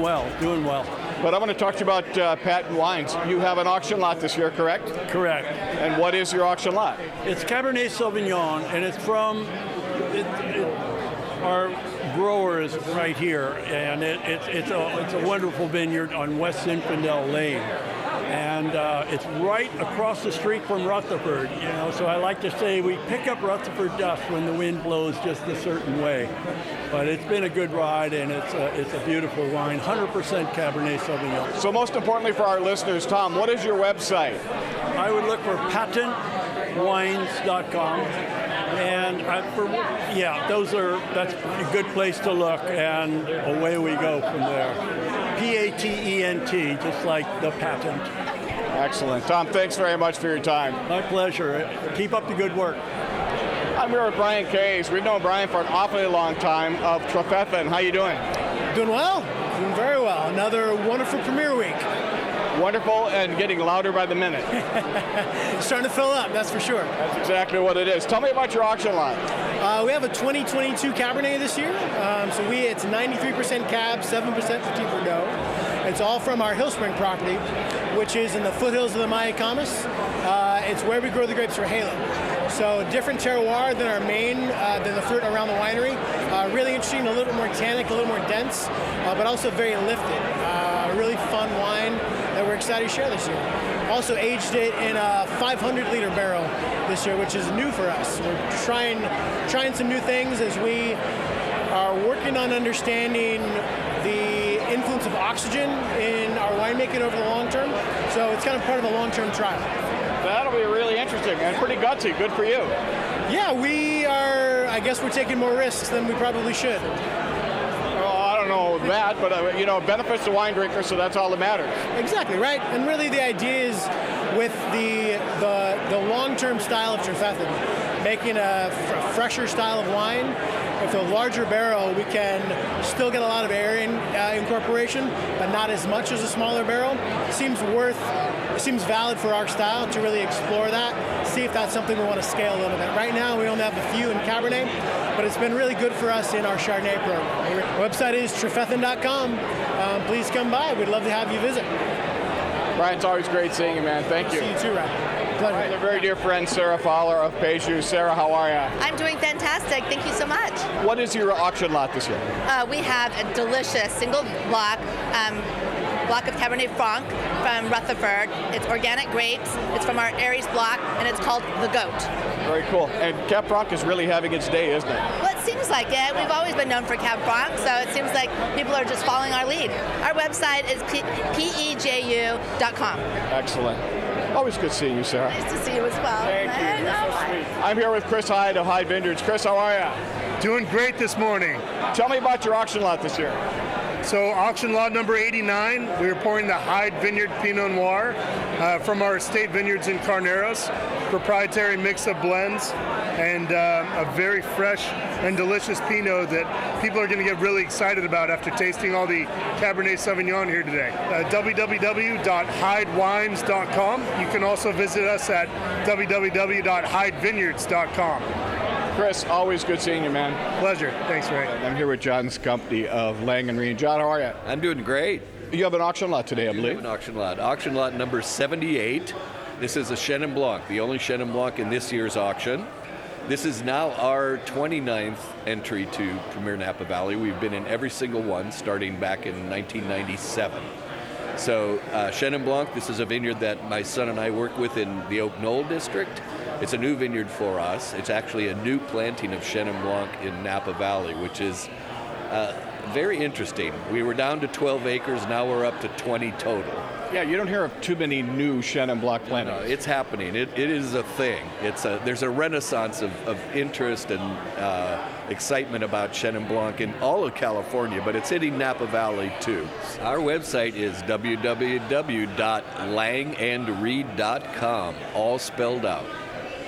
well. But I want to talk to you about patent wines. You have an auction lot this year, correct? Correct. And what is your auction lot? It's Cabernet Sauvignon, and it's from our growers right here, and it's a wonderful vineyard on West Zinfandel Lane. And it's right across the street from Rutherford, so I like to say we pick up Rutherford dust when the wind blows just a certain way. But it's been a good ride, and it's a beautiful wine, 100% Cabernet Sauvignon. So most importantly for our listeners, Tom, what is your website? I would look for patentwines.com. And that's a good place to look, and away we go from there. Patent, just like the patent. Excellent. Tom, thanks very much for your time. My pleasure. Keep up the good work. I'm here with Brian Case. We've known Brian for an awfully long time of Trefethen. How you doing? Doing well. Doing very well. Another wonderful premiere week. Wonderful and getting louder by the minute. It's starting to fill up, that's for sure. That's exactly what it is. Tell me about your auction lot. We have a 2022 Cabernet this year. It's 93% Cab, 7% Petit Verdot. It's all from our Hill Spring property, which is in the foothills of the Mayacamas. It's where we grow the grapes for Helena. So different terroir than our main, than the fruit around the winery. Really interesting, a little bit more tannic, a little more dense, but also very lifted. A really fun wine that we're excited to share this year. Also aged it in a 500-liter barrel this year, which is new for us. We're trying some new things as we are working on understanding the influence of oxygen in our winemaking over the long term. So it's kind of part of a long-term trial. That'll be really interesting and pretty gutsy. Good for you. Yeah, I guess we're taking more risks than we probably should. I don't know that, but it benefits the wine drinker, so that's all that matters. Exactly, right. And really the idea is with the long-term style of Trefethen, making a fresher style of wine. With a larger barrel, we can still get a lot of air incorporation, but not as much as a smaller barrel. It seems valid for our style to really explore that, see if that's something we want to scale a little bit. Right now, we only have a few in Cabernet, but it's been really good for us in our Chardonnay program. Our website is trefethen.com. Please come by. We'd love to have you visit. Brian, it's always great seeing you, man. Thank you. See you too, Ryan. Pleasure. Right, a very dear friend, Sara Fowler of Peju. Sara, how are you? I'm doing fantastic. Thank you so much. What is your auction lot this year? We have a delicious single block of Cabernet Franc from Rutherford. It's organic grapes. It's from our Aries block, and it's called The Goat. Very cool. And Cab Franc is really having its day, isn't it? Well, it seems like it. We've always been known for Cab Franc, so it seems like people are just following our lead. Our website is peju.com. Excellent. Always good seeing you, Sara. Nice to see you as well. Thank you. You're so sweet. I'm here with Chris Hyde of Hyde Vineyards. Chris, how are you? Doing great this morning. Tell me about your auction lot this year. So auction lot number 89, we are pouring the Hyde Vineyard Pinot Noir from our estate vineyards in Carneros, proprietary mix of blends, and a very fresh and delicious Pinot that people are going to get really excited about after tasting all the Cabernet Sauvignon here today. www.hydewines.com. You can also visit us at www.hydevineyards.com. Chris, always good seeing you, man. Pleasure. Thanks, Ray. I'm here with John Skupny of Lang & Reed. John, how are you? I'm doing great. You have an auction lot today, I believe. We have an auction lot. Auction lot number 78. This is a Chenin Blanc, the only Chenin Blanc in this year's auction. This is now our 29th entry to Premier Napa Valley. We've been in every single one starting back in 1997. So Chenin Blanc, this is a vineyard that my son and I work with in the Oak Knoll district. It's a new vineyard for us. It's actually a new planting of Chenin Blanc in Napa Valley, which is very interesting. We were down to 12 acres, now we're up to 20 total. Yeah, you don't hear of too many new Chenin Blanc plantings. No, it's happening. It is a thing. There's a renaissance of interest and excitement about Chenin Blanc in all of California, but it's hitting Napa Valley too. Our website is www.langandreed.com, all spelled out.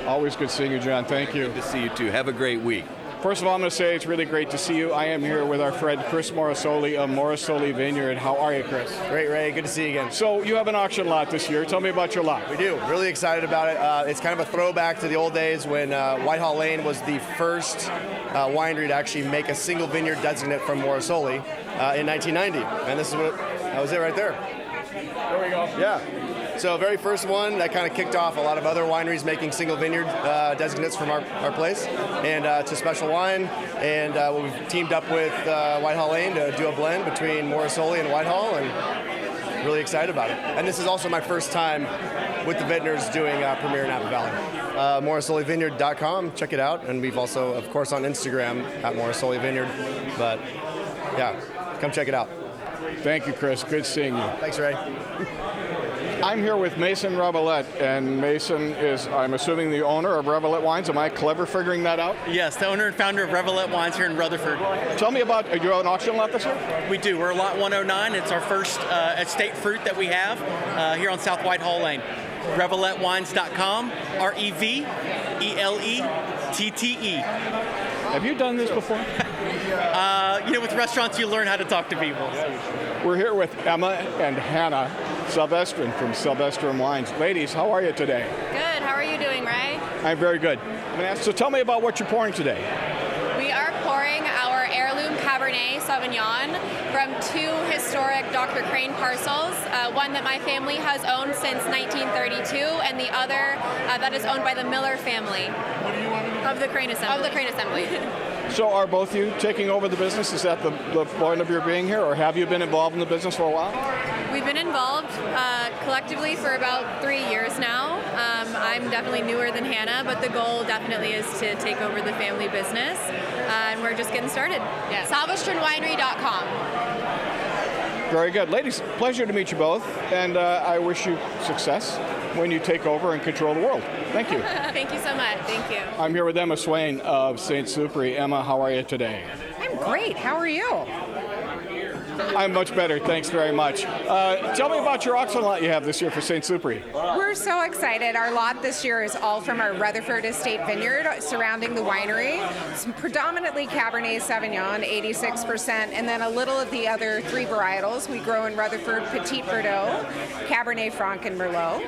Always good seeing you, John. Thank you. Good to see you too. Have a great week. First of all, I'm going to say it's really great to see you. I am here with our friend Chris Morisoli of Morisoli Vineyard. How are you, Chris? Great, Ray. Good to see you again. So you have an auction lot this year. Tell me about your lot. We do. Really excited about it. It's kind of a throwback to the old days when Whitehall Lane was the first winery to actually make a single vineyard designate from Morisoli in 1990. And this is that was it right there. There we go. Yeah. So very first one that kind of kicked off a lot of other wineries making single vineyard designates from our place, and it's a special wine, and we've teamed up with Whitehall Lane to do a blend between Morisoli and Whitehall, and really excited about it. And this is also my first time with the Vintners doing Premier Napa Valley. MorisoliVineyard.com, check it out, and we've also, of course, on Instagram at Morisoli Vineyard, but yeah, come check it out. Thank you, Chris. Good seeing you. Thanks, Ray. I'm here with Mason Revelette, and Mason is, I'm assuming, the owner of Revelette Wines. Am I clever figuring that out? Yes, the owner and founder of Revelette Wines here in Rutherford. Tell me about, do you have an auction lot this year? We do. We're lot 109. It's our first estate fruit that we have here on South Whitehall Lane. ReveletteWines.com, ReveLette. Have you done this before? With restaurants, you learn how to talk to people. We're here with Emma and Hanna Salvestrin from Salvestrin Wines. Ladies, how are you today? Good. How are you doing, Ray? I'm very good. So tell me about what you're pouring today. We are pouring our heirloom Cabernet Sauvignon from two historic Dr. Crane parcels, one that my family has owned since 1932, and the other that is owned by the Miller family of the Crane Assembly. So are both you taking over the business? Is that the point of your being here, or have you been involved in the business for a while? We've been involved collectively for about 3 years now. I'm definitely newer than Hanna, but the goal definitely is to take over the family business, and we're just getting started. Yeah. SalvestrinWinery.com. Very good. Ladies, pleasure to meet you both, and I wish you success when you take over and control the world. Thank you. Thank you so much. Thank you. I'm here with Emma Swain of St. Supery. Emma, how are you today? I'm great. How are you? I'm much better, thanks very much. Tell me about your auction lot you have this year for St. Supery. We're so excited. Our lot this year is all from our Rutherford Estate Vineyard surrounding the winery. It's predominantly Cabernet Sauvignon, 86%, and then a little of the other three varietals. We grow in Rutherford Petit Verdot, Cabernet Franc, and Merlot.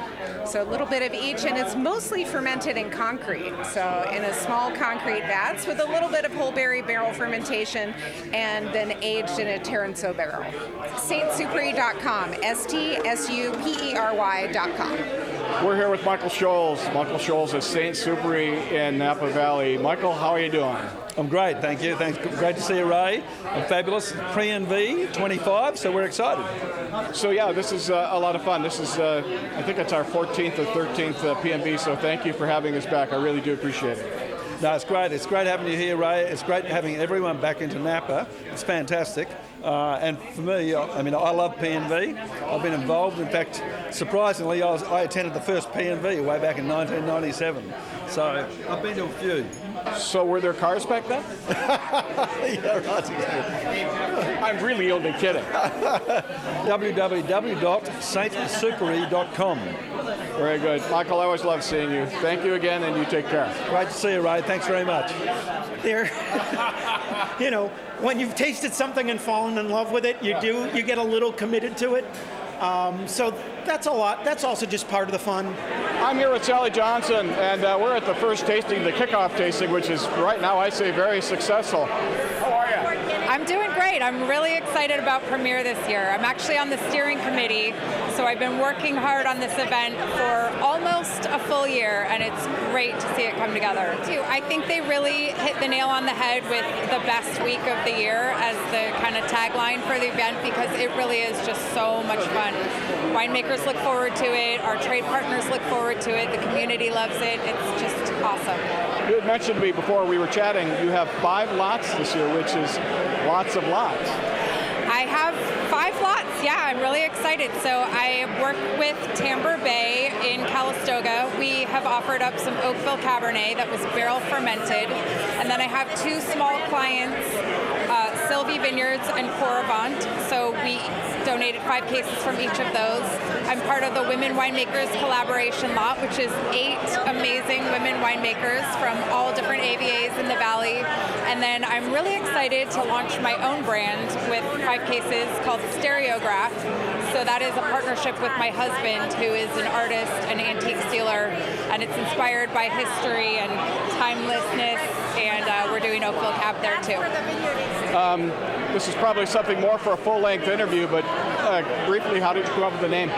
So a little bit of each, and it's mostly fermented in concrete. So in a small concrete vats with a little bit of whole berry barrel fermentation, and then aged in a Terranceau barrel. StSupery.com, StSupery.com. We're here with Michael Scholz. Michael Scholz is St. Supery in Napa Valley. Michael, how are you doing? I'm great, thank you. Thanks. Great to see you, Ray. I'm fabulous. Pre-NV 25, so we're excited. So yeah, this is a lot of fun. This is, I think it's our 14th or 13th PNV, so thank you for having us back. I really do appreciate it. No, it's great. It's great having you here, Ray. It's great having everyone back into Napa. It's fantastic. And for me, I love PNV. I've been involved. In fact, surprisingly, I attended the first PNV way back in 1997. So I've been to a few. So were there cars back then? Yeah, right. I'm really only kidding. www.stsupery.com. Very good. Michael, I always love seeing you. Thank you again, and you take care. Great to see you, Ray. Thanks very much. When you've tasted something and fallen in love with it, you get a little committed to it. So that's a lot. That's also just part of the fun. I'm here with Sally Johnson, and we're at the first tasting, the kickoff tasting, which is right now, I say, very successful. How are you? I'm doing great. I'm really excited about Premier this year. I'm actually on the steering committee, so I've been working hard on this event for almost a full year, and it's great to see it come together. I think they really hit the nail on the head with the best week of the year as the kind of tagline for the event, because it really is just so much fun. Winemakers look forward to it. Our trade partners look forward to it. The community loves it. It's just awesome. You had mentioned to me before we were chatting, you have 5 lots this year, which is lots of lots. I have 5 lots. Yeah, I'm really excited. So I work with Tamber Bay in Calistoga. We have offered up some Oakville Cabernet that was barrel fermented. And then I have 2 small clients, Sylvie Vineyards and Coravant, so we donated 5 cases from each of those. I'm part of the Women Winemakers Collaboration Lot, which is 8 amazing women winemakers from all different AVAs in the valley. And then I'm really excited to launch my own brand with 5 cases called Stereograph. So that is a partnership with my husband, who is an artist, an antique dealer, and it's inspired by history and timelessness, and we're doing Oakville Cab there too. This is probably something more for a full-length interview, but briefly, how did you come up with the name?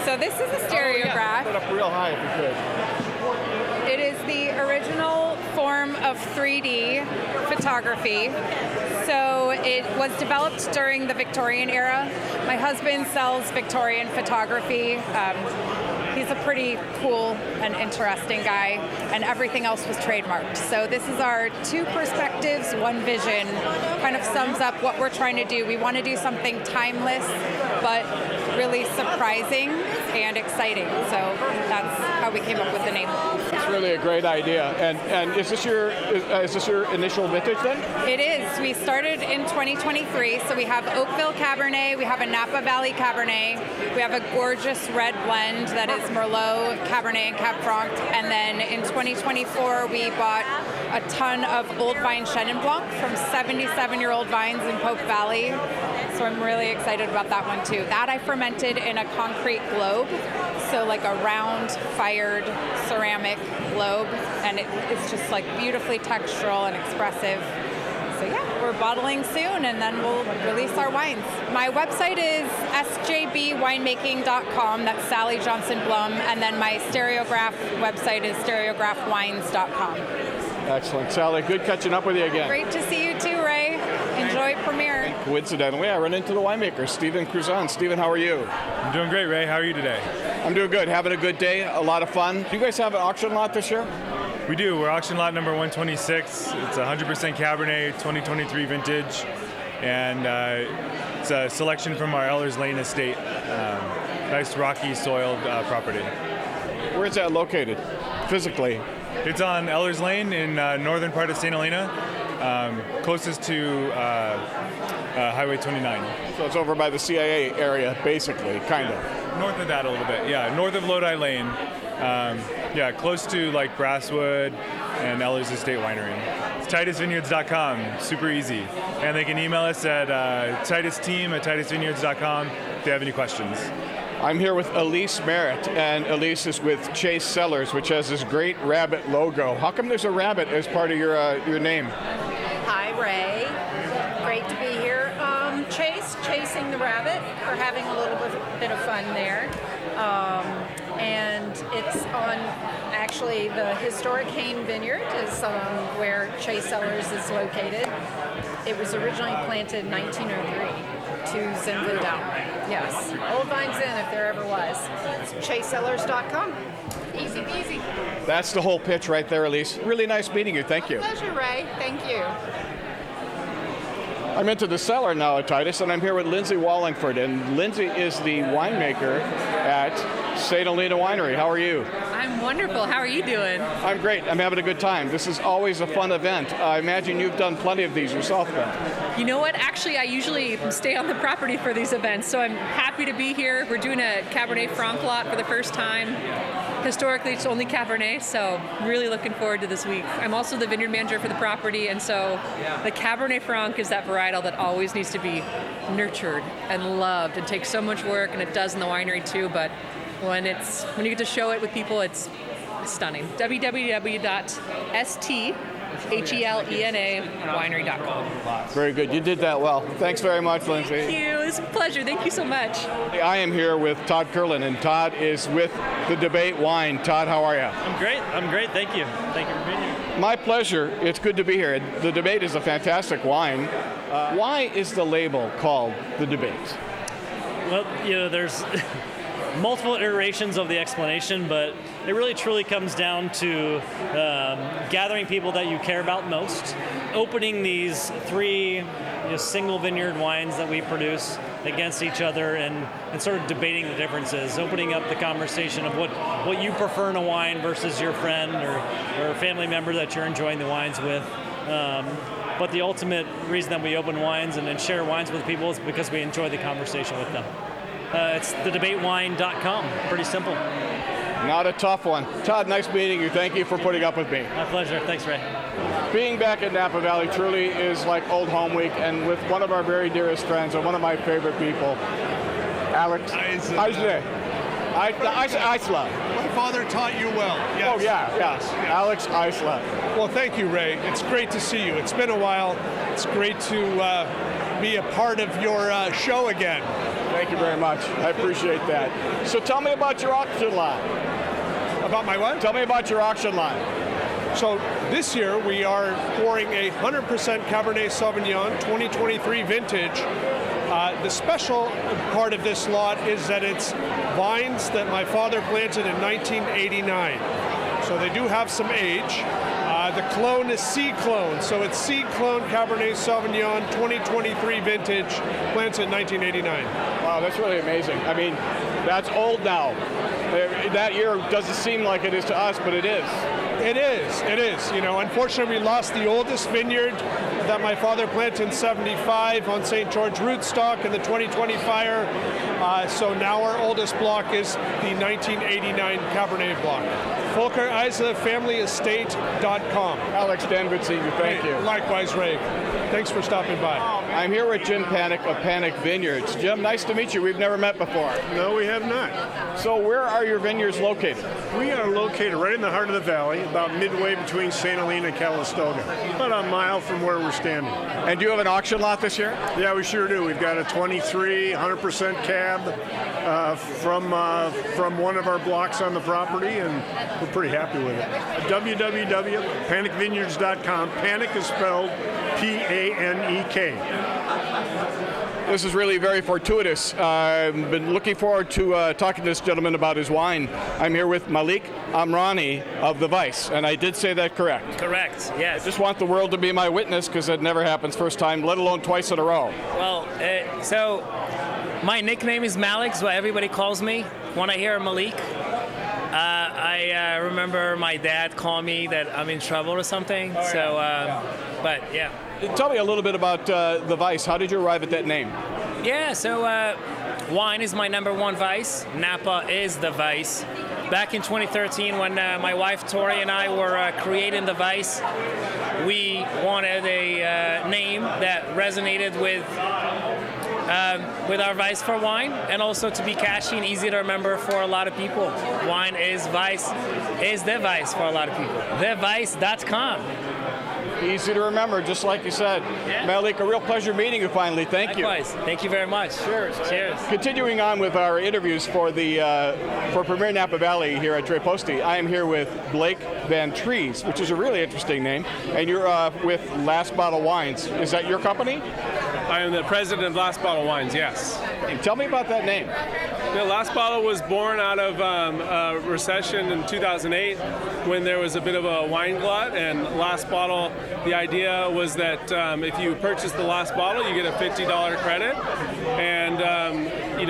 So this is a stereograph. Put it up real high if you could. It is the original form of 3D photography. So it was developed during the Victorian era. My husband sells Victorian photography. He's a pretty cool and interesting guy, and everything else was trademarked. So this is our 2 perspectives, 1 vision, kind of sums up what we're trying to do. We want to do something timeless, but really surprising and exciting. So that's how we came up with the name. It's really a great idea. And is this your initial vintage then? It is. We started in 2023, so we have Oakville Cabernet, we have a Napa Valley Cabernet, we have a gorgeous red blend that is Merlot, Cabernet, and Cab Franc, and then in 2024 we bought a ton of old vine Chenin Blanc from 77-year-old vines in Pope Valley. So I'm really excited about that one too. That I fermented in a concrete globe, so like a round fired ceramic globe, and it's just like beautifully textural and expressive. So yeah, we're bottling soon, and then we'll release our wines. My website is sjbwinemaking.com. That's Sally Johnson Blum, and then my Stereograph website is stereographwines.com. Excellent. Sally, good catching up with you again. Great to see you too, Ray. Enjoy Premiere. Coincidentally, I run into the winemaker, Stephen Cruzan. Stephen, how are you? I'm doing great, Ray. How are you today? I'm doing good. Having a good day. A lot of fun. Do you guys have an auction lot this year? We do. We're auction lot number 126. It's 100% Cabernet, 2023 vintage, and it's a selection from our Ehlers Lane estate. Nice rocky soiled property. Where is that located physically? It's on Ehlers Lane in northern part of St. Helena, closest to Highway 29. So it's over by the CIA area, basically, kind of. North of that a little bit, yeah. North of Lodi Lane. Yeah, close to like Brasswood and Ehlers Estate Winery. It's TitusVineyards.com, super easy. And they can email us at TitusTeam@TitusVineyards.com if they have any questions. I'm here with Alise Merritt, and Alise is with Chase Cellars, which has this great rabbit logo. How come there's a rabbit as part of your name? Hi, Ray. Great to be here. Chasing the rabbit. We're having a little bit of fun there. And it's on, actually, the historic Hayne Vineyard is where Chase Cellars is located. It was originally planted in 1903 to Zinfandel. Yes. Old Vines Inn, if there ever was. It's ChaseCellars.com. Easy peasy. That's the whole pitch right there, Alise. Really nice meeting you. Thank you. Pleasure, Ray. Thank you. I'm into the cellar now at Titus, and I'm here with Lindsey Wallingford. And Lindsey is the winemaker at St. Helena Winery. How are you? I'm wonderful. How are you doing? I'm great. I'm having a good time. This is always a fun event. I imagine you've done plenty of these yourself, then. You know what? Actually, I usually stay on the property for these events, so I'm happy to be here. We're doing a Cabernet Franc lot for the first time. Historically, it's only Cabernet, so I'm really looking forward to this week. I'm also the vineyard manager for the property, and so the Cabernet Franc is that varietal that always needs to be nurtured and loved. It takes so much work, and it does in the winery too, but when you get to show it with people, it's stunning. www.sthelena.winery.com. Very good. You did that well. Thanks very much, Lindsey. Thank you. It's a pleasure. Thank you so much. I am here with Todd Kerlin, and Todd is with the Debate Wine. Todd, how are you? I'm great. Thank you. Thank you for being here. My pleasure. It's good to be here. The Debate is a fantastic wine. Why is the label called the Debate? Well, there's multiple iterations of the explanation, but it really truly comes down to gathering people that you care about most, opening these 3 single vineyard wines that we produce against each other, and sort of debating the differences, opening up the conversation of what you prefer in a wine versus your friend or family member that you're enjoying the wines with. But the ultimate reason that we open wines and share wines with people is because we enjoy the conversation with them. It's thedebatewine.com. Pretty simple. Not a tough one. Todd, nice meeting you. Thank you for putting up with me. My pleasure. Thanks, Ray. Being back in Napa Valley truly is like old home week, and with one of our very dearest friends and one of my favorite people, Eisele. My father taught you well. Yes. Oh, yeah. Yes. Alex Eisele. Well, thank you, Ray. It's great to see you. It's been a while. It's great to be a part of your show again. Thank you very much. I appreciate that. So tell me about your auction line. About my what? Tell me about your auction line. So this year we are pouring a 100% Cabernet Sauvignon 2023 vintage. The special part of this lot is that it's vines that my father planted in 1989. So they do have some age. The clone is seed clone, so it's seed clone Cabernet Sauvignon 2023 vintage, planted in 1989. Wow, that's really amazing. I mean, that's old now. That year doesn't seem like it is to us, but it is. It is. You know, unfortunately, we lost the oldest vineyard that my father planted in 75 on St. George rootstock in the 2020 fire. So now our oldest block is the 1989 Cabernet block. Volker, Eisele, FamilyEstate.com. Alex Denver, thank you. Likewise, Ray. Thanks for stopping by. I'm here with Jim Panic of Panic Vineyards. Jim, nice to meet you. We've never met before. No, we have not. So where are your vineyards located? We are located right in the heart of the valley, about midway between St. Helena and Calistoga, about a mile from where we're standing. And do you have an auction lot this year? Yeah, we sure do. We've got a 23 100% cab from one of our blocks on the property, and we're pretty happy with it. www.panicvineyards.com. Panic is spelled P-A-N-E-K. This is really very fortuitous. I've been looking forward to talking to this gentleman about his wine. I'm here with Malik Amrani of The Vice, and I did say that correct. Correct, yes. I just want the world to be my witness because it never happens first time, let alone twice in a row. Well, so my nickname is Malik, so everybody calls me when I hear Malik. I remember my dad calling me that I'm in trouble or something. Oh, yeah. So, but yeah. Tell me a little bit about The Vice. How did you arrive at that name? Yeah, so wine is my number one vice. Napa is the vice. Back in 2013, when my wife Tori and I were creating The Vice, we wanted a name that resonated with our vice for wine, and also to be catchy and easy to remember for a lot of people. Wine is the vice for a lot of people. TheVice.com. Easy to remember, just like you said. Yeah. Malik, a real pleasure meeting you finally. Thank Likewise. you. Thank you very much. Cheers. Cheers. Continuing on with our interviews for Premier Napa Valley here at Treposti, I am here with Blake Van Trees, which is a really interesting name, and you're with Last Bottle Wines. Is that your company? I am the president of Last Bottle Wines, yes. Hey, tell me about that name. The Last Bottle was born out of a recession in 2008 when there was a bit of a wine glut, and Last Bottle, the idea was that if you purchase the Last Bottle, you get a $50 credit. And,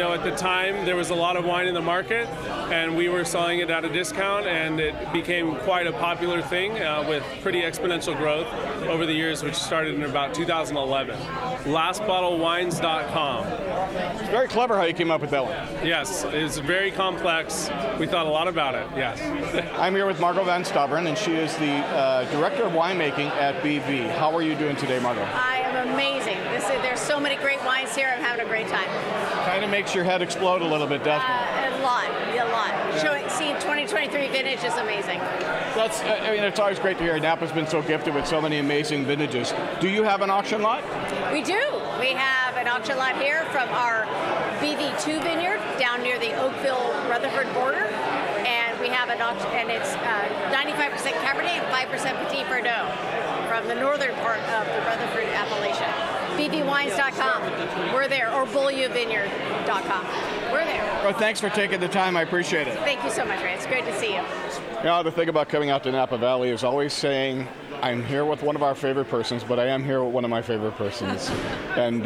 at the time, there was a lot of wine in the market, and we were selling it at a discount, and it became quite a popular thing with pretty exponential growth over the years, which started in about 2011. LastBottleWines.com. It's very clever how you came up with that one. Yes, it's very complex. We thought a lot about it, yes. I'm here with Margot Van Staveren, and she is the Director of Winemaking at BV. How are you doing today, Margot? I am amazing. There's so many great wines here. I'm having a great time. Kind of makes your head explode a little bit, doesn't it? A lot. Yeah. Seeing 2023 vintage is amazing. It's always great to hear. Napa's been so gifted with so many amazing vintages. Do you have an auction lot? We do. We have an auction lot here from our BV2 vineyard down near the Oakville-Rutherford border. And we have an auction, and it's 95% Cabernet and 5% Petit Verdot from the northern part of the Rutherford appellation. BVWines.com. We're there. Or BeaulierVineyard.com. We're there. Well, thanks for taking the time. I appreciate it. Thank you so much, Ray. It's great to see you. The thing about coming out to Napa Valley is always saying, I'm here with one of our favorite persons, but I am here with one of my favorite persons. And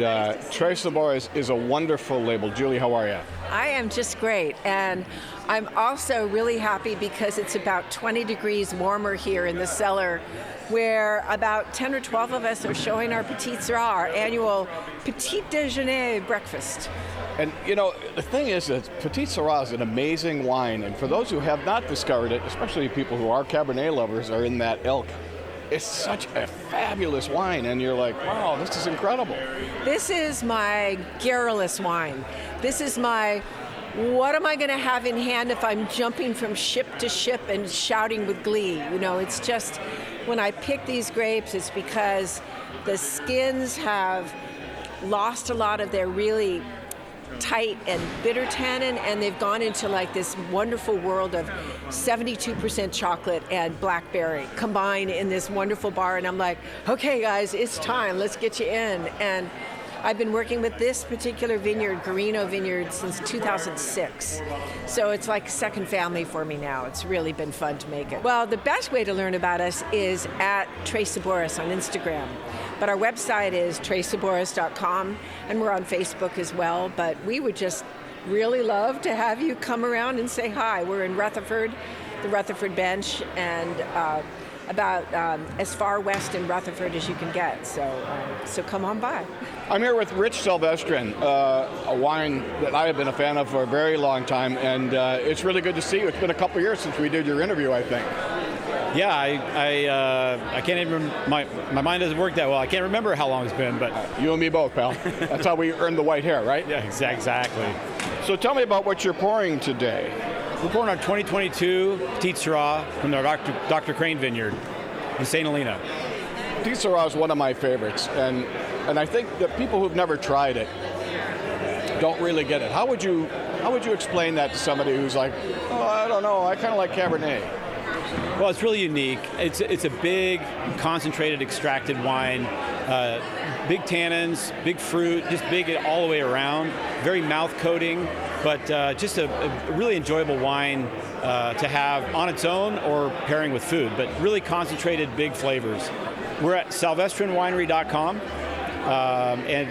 Tres Sabores is a wonderful label. Julie, how are you? I am just great, and I'm also really happy because it's about 20 degrees warmer here in the cellar, where about 10 or 12 of us are showing our Petit Syrah, our annual Petit Déjeuner breakfast. And, you know, the thing is that Petit Syrah is an amazing wine, and for those who have not discovered it, especially people who are Cabernet lovers are in that ilk, it's such a fabulous wine, and you're like, wow, this is incredible. This is my garrulous wine. This is my, what am I going to have in hand if I'm jumping from ship to ship and shouting with glee? You know, it's just, when I pick these grapes, it's because the skins have lost a lot of their really tight and bitter tannin, and they've gone into like this wonderful world of 72% chocolate and blackberry combined in this wonderful bar. And I'm like, okay guys, it's time, let's get you in. And I've been working with this particular vineyard, Garino Vineyard, since 2006. So it's like a second family for me now. It's really been fun to make it. Well, the best way to learn about us is at Tres Sabores on Instagram. But our website is tresabores.com, and we're on Facebook as well. But we would just really love to have you come around and say hi. We're in Rutherford, the Rutherford Bench, and about as far west in Rutherford as you can get. So come on by. I'm here with Rich Salvestrin, a wine that I have been a fan of for a very long time, and it's really good to see you. It's been a couple years since we did your interview, I think. Yeah, I can't even. My mind doesn't work that well. I can't remember how long it's been, but you and me both, pal. That's how we earned the white hair, right? Yeah, exactly. So tell me about what you're pouring today. We're pouring our 2022 Petit Syrah from the Dr. Crane Vineyard in St. Helena. Petit Syrah is one of my favorites, and I think that people who've never tried it don't really get it. How would you explain that to somebody who's like, oh, I don't know, I kind of like Cabernet? Well, it's really unique. It's a big, concentrated, extracted wine. Big tannins, big fruit, just big all the way around. Very mouth coating, but just a really enjoyable wine to have on its own or pairing with food, but really concentrated, big flavors. We're at salvestrinwinery.com, and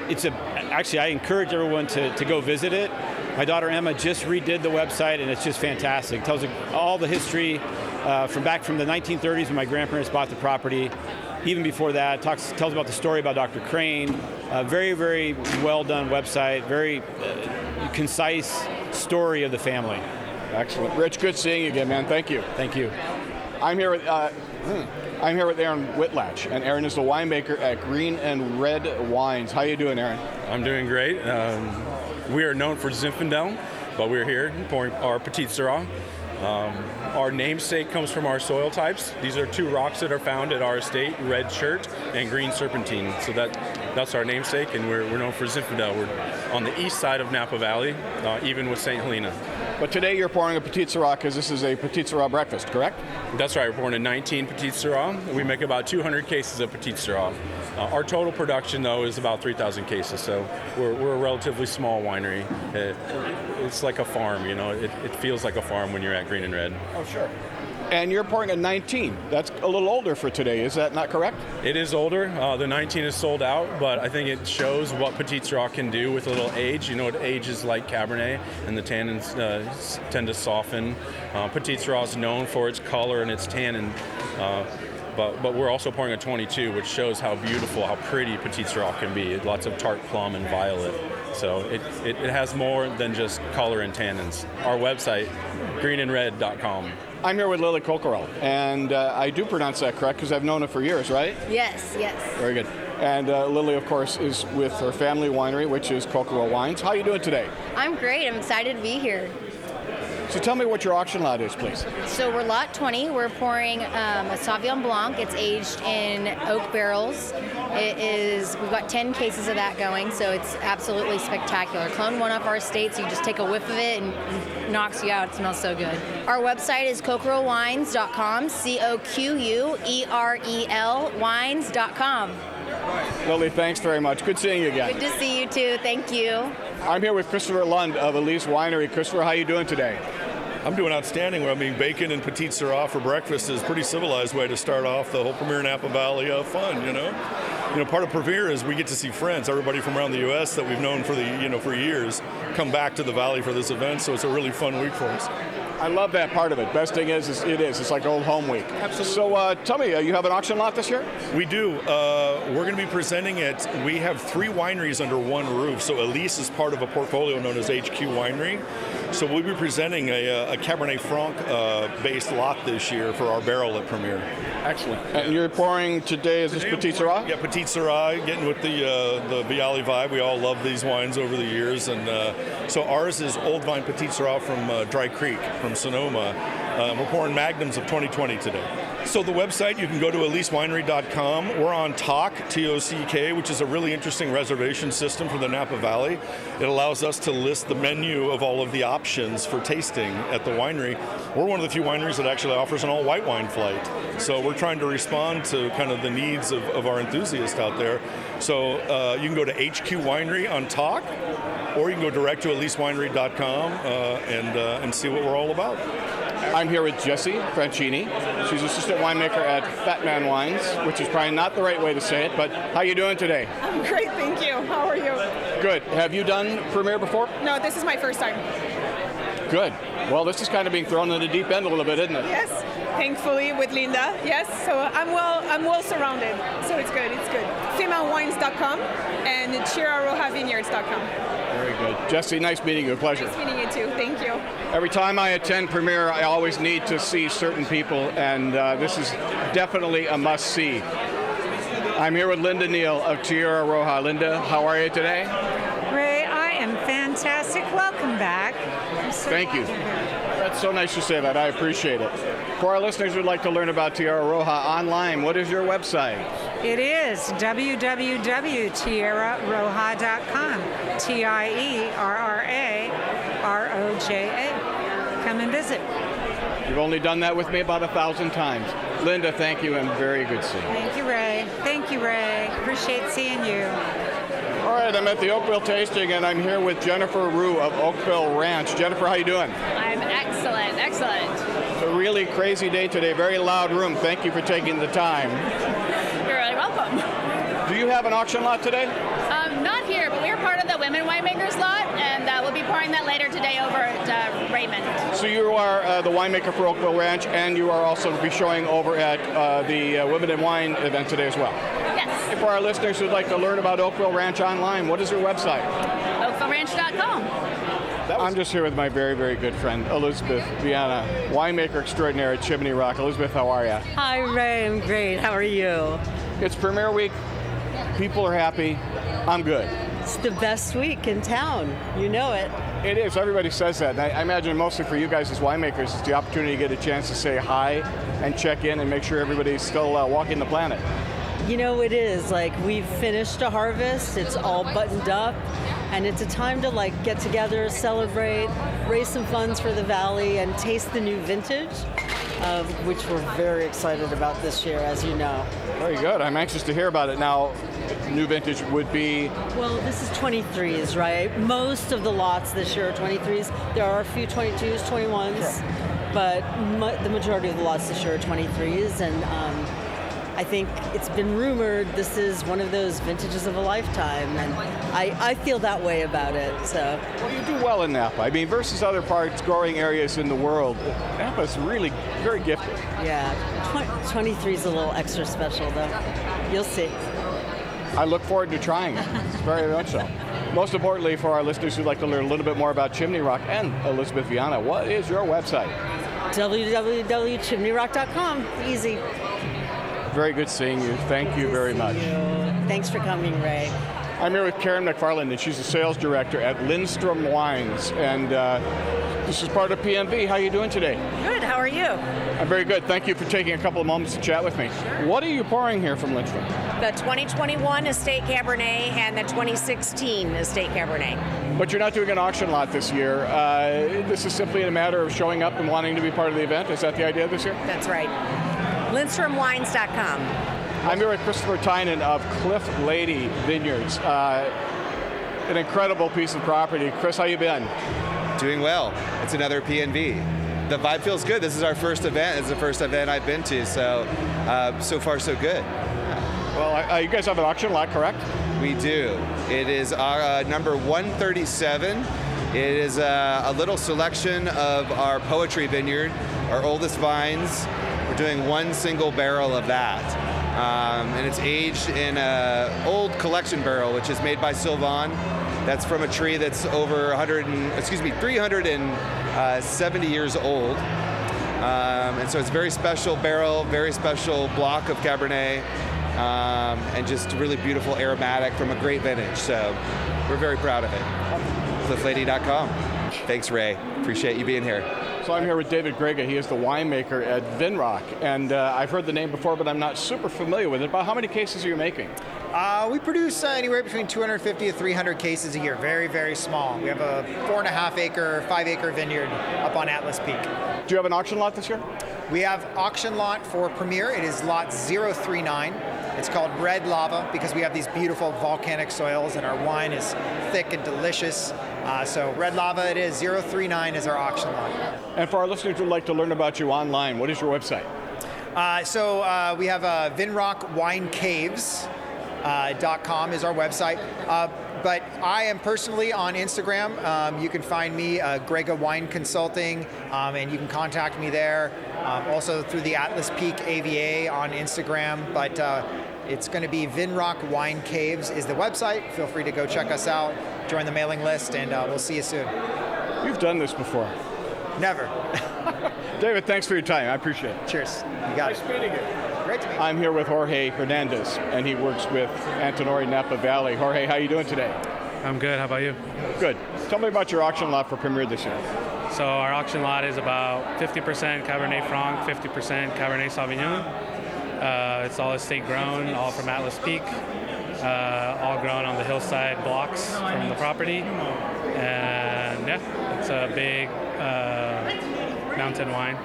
actually I encourage everyone to go visit it. My daughter Emma just redid the website, and it's just fantastic. It tells all the history from the 1930s when my grandparents bought the property. Even before that, tells about the story about Dr. Crane. Very, very well done website. Very concise story of the family. Excellent. Rich, good seeing you again, man. Thank you. Thank you. I'm here with Aaron Whitlatch, and Aaron is the winemaker at Green and Red Wines. How you doing, Aaron? I'm doing great. We are known for Zinfandel, but we're here pouring our Petit Syrah. Our namesake comes from our soil types. These are two rocks that are found at our estate, red chert and green serpentine. So that's our namesake, and we're known for Zinfandel. We're on the east side of Napa Valley, even with St. Helena. But today you're pouring a Petit Syrah because this is a Petit Syrah breakfast, correct? That's right. We're pouring a 19 Petit Syrah. We make about 200 cases of Petit Syrah. Our total production, though, is about 3,000 cases, so we're a relatively small winery. It's like a farm, you know. It feels like a farm when you're at Green and Red. Oh, sure. And you're pouring a 19. That's a little older for today. Is that not correct? It is older. The 19 is sold out, but I think it shows what Petit Syrah can do with a little age. You know, it ages like Cabernet, and the tannins tend to soften. Petit Syrah is known for its color and its tannin. But we're also pouring a 22, which shows how beautiful, how pretty Petit Syrah can be. Lots of tart plum and violet. So it has more than just color and tannins. Our website, greenandred.com. I'm here with Lily Coquerel, and I do pronounce that correct because I've known her for years, right? Yes. Very good. And Lily, of course, is with her family winery, which is Coquerel Wines. How are you doing today? I'm great. I'm excited to be here. So tell me what your auction lot is, please. So we're lot 20. We're pouring a Sauvignon Blanc. It's aged in oak barrels. We've got 10 cases of that going, so it's absolutely spectacular. Clone one off our estate, so you just take a whiff of it and it knocks you out. It smells so good. Our website is coquerelwines.com, COQUEREL wines.com. Lily, thanks very much. Good seeing you again. Good to see you too. Thank you. I'm here with Christopher Lund of Alise Winery. Christopher, how are you doing today? I'm doing outstanding. I mean, bacon and petite Syrah for breakfast is a pretty civilized way to start off the whole Premier Napa Valley fun, you know. Part of Premier is we get to see friends, everybody from around the U.S. that we've known for for years, come back to the Valley for this event, so it's a really fun week for us. I love that part of it. Best thing is it's like old home week. Absolutely. So tell me, you have an auction lot this year? We do. We're going to be presenting it. We have 3 wineries under one roof. So Alise is part of a portfolio known as HQ Winery. So we'll be presenting a Cabernet Franc based lot this year for our barrel at Premier. Excellent. And you're pouring today, is this Petite Syrah? Yeah, Petite Syrah, getting with the Viali vibe. We all love these wines over the years. And so ours is Old Vine Petite Syrah from Dry Creek, from Sonoma. We're pouring Magnums of 2020 today. So the website, you can go to alisewinery.com. We're on TOCK, T-O-C-K, which is a really interesting reservation system for the Napa Valley. It allows us to list the menu of all of the options for tasting at the winery. We're one of the few wineries that actually offers an all-white wine flight. So we're trying to respond to kind of the needs of our enthusiasts out there. So you can go to HQ Winery on TOCK, or you can go direct to alisewinery.com and see what we're all about. I'm here with Jessie Franchini. She's assistant winemaker at Fat Man Wines, which is probably not the right way to say it, but how you doing today? I'm great, thank you. How are you? Good. Have you done Premier before? No, this is my first time. Good. Well, this is kind of being thrown in the deep end a little bit, isn't it? Yes, thankfully with Linda. Yes, so I'm well surrounded. So it's good. FemalWines.com and ChiraRojaVineyards.com. Very good. Jessie, nice meeting you. A pleasure. Nice meeting you too. Thank you. Every time I attend Premier, I always need to see certain people, and this is definitely a must-see. I'm here with Linda Neal of Tierra Roja. Linda, how are you today? Ray, I am fantastic. Welcome back. Thank you. That's so nice to say that. I appreciate it. For our listeners who'd like to learn about Tierra Roja online, what is your website? It is www.tierraroja.com. TIERRAROJA. Come and visit. You've only done that with me about 1,000 times. Linda, thank you, and very good seeing you. Thank you, Ray. Thank you, Ray. Appreciate seeing you. All right, I'm at the Oakville tasting, and I'm here with Jennifer Rue of Oakville Ranch. Jennifer, how you doing? I'm excellent, excellent. It's a really crazy day today, very loud room. Thank you for taking the time. You're really welcome. Do you have an auction lot today? Not here, but we're part of the Women Winemakers lot, and we'll be pouring that later today over at Raymond. So you are the winemaker for Oakville Ranch, and you are also be showing over at the Women in Wine event today as well. Yes. And for our listeners who'd like to learn about Oakville Ranch online, what is your website? OakvilleRanch.com. I'm just here with my very, very good friend, Elizabeth Viana, winemaker extraordinaire at Chimney Rock. Elizabeth, how are you? Hi, Ray. I'm great. How are you? It's Premier Week. People are happy. I'm good. It's the best week in town. You know it. It is. Everybody says that. And I imagine mostly for you guys as winemakers, it's the opportunity to get a chance to say hi and check in and make sure everybody's still walking the planet. You know, it is. Like, we've finished a harvest. It's all buttoned up. And it's a time to, like, get together, celebrate, raise some funds for the Valley, and taste the new vintage, which we're very excited about this year, as you know. Very good. I'm anxious to hear about it. Now, new vintage would be? Well, this is 23s, right? Most of the lots this year are 23s. There are a few 22s, 21s, sure. But the majority of the lots this year are 23s. And I think it's been rumored this is one of those vintages of a lifetime, and I feel that way about it. So. Well, you do well in Napa. I mean, versus other parts, growing areas in the world, Napa's really very gifted. Yeah, 23 is a little extra special, though. You'll see. I look forward to trying it, very much so. Most importantly, for our listeners who'd like to learn a little bit more about Chimney Rock and Elizabeth Viana, what is your website? www.chimneyrock.com. Easy. Very good seeing you. Thank you very much. Thanks for coming, Ray. I'm here with Karen McFarland, and she's the sales director at Lindstrom Wines, and this is part of PNV. How are you doing today? Good. How are you? I'm very good. Thank you for taking a couple of moments to chat with me. Sure. What are you pouring here from Lindstrom? The 2021 Estate Cabernet and the 2016 Estate Cabernet. But you're not doing an auction lot this year. This is simply a matter of showing up and wanting to be part of the event. Is that the idea this year? That's right. LindstromWines.com. I'm here with Christopher Tynan of Cliff Lady Vineyards. An incredible piece of property. Chris, how you been? Doing well. It's another PNV. the vibe feels good. This is our first event. It's the first event I've been to, so so far so good. Well, you guys have an auction lot, correct? We do. It is our number 137. It is a little selection of our poetry vineyard, our oldest vines. We're doing one single barrel of that. And it's aged in an old collection barrel, which is made by Sylvan. That's from a tree that's over 370 years old. And so it's a very special barrel, very special block of Cabernet, and just really beautiful aromatic from a great vintage. So we're very proud of it. CliffLady.com. Thanks, Ray. Appreciate you being here. So I'm here with David Grega. He is the winemaker at Vinrock, and I've heard the name before, but I'm not super familiar with it. About how many cases are you making? We produce anywhere between 250 to 300 cases a year. Very, very small. We have a 4.5 acre, 5 acre vineyard up on Atlas Peak. Do you have an auction lot this year? We have auction lot for Premier. It is lot 039. It's called Red Lava because we have these beautiful volcanic soils and our wine is thick and delicious. So Red Lava it is, 039 is our auction lot. And for our listeners who would like to learn about you online, what is your website? We have vinrockwinecaves.com is our website. But I am personally on Instagram. You can find me, Grega Wine Consulting, and you can contact me there. Also through the Atlas Peak AVA on Instagram. But it's going to be Vinrock Wine Caves is the website. Feel free to go check us out, join the mailing list, and we'll see you soon. You've done this before. Never. David, thanks for your time. I appreciate it. Cheers. You got nice meeting you. Great to meet you. I'm here with Jorge Hernandez, and he works with Antinori Napa Valley. Jorge, how are you doing today? I'm good. How about you? Good. Tell me about your auction lot for Premier this year. So our auction lot is about 50% Cabernet Franc, 50% Cabernet Sauvignon. It's all estate grown, all from Atlas Peak, all grown on the hillside blocks from the property. And yeah, it's a big mountain wine.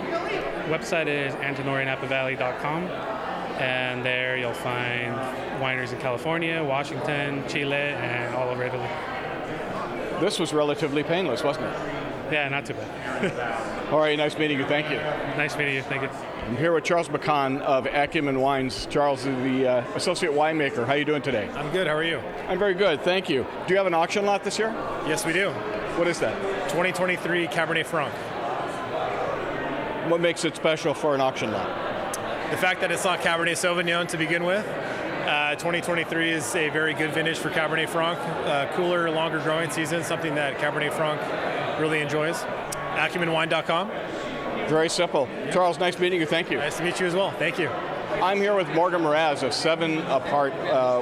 Website is AntinoriNapaValley.com, and there you'll find wineries in California, Washington, Chile, and all over Italy. This was relatively painless, wasn't it? Yeah, not too bad. All right, nice meeting you. Thank you. Nice meeting you. Thank you. I'm here with Charles McCann of Acumen Wines. Charles is the associate winemaker. How are you doing today? I'm good. How are you? I'm very good. Thank you. Do you have an auction lot this year? Yes, we do. What is that? 2023 Cabernet Franc. What makes it special for an auction lot? The fact that it's not Cabernet Sauvignon to begin with. 2023 is a very good vintage for Cabernet Franc. Cooler, longer growing season, something that Cabernet Franc really enjoys. AcumenWine.com. Very simple. Yeah. Charles, nice meeting you. Thank you. Nice to meet you as well. Thank you. I'm here with Morgan Mraz of 7 Apart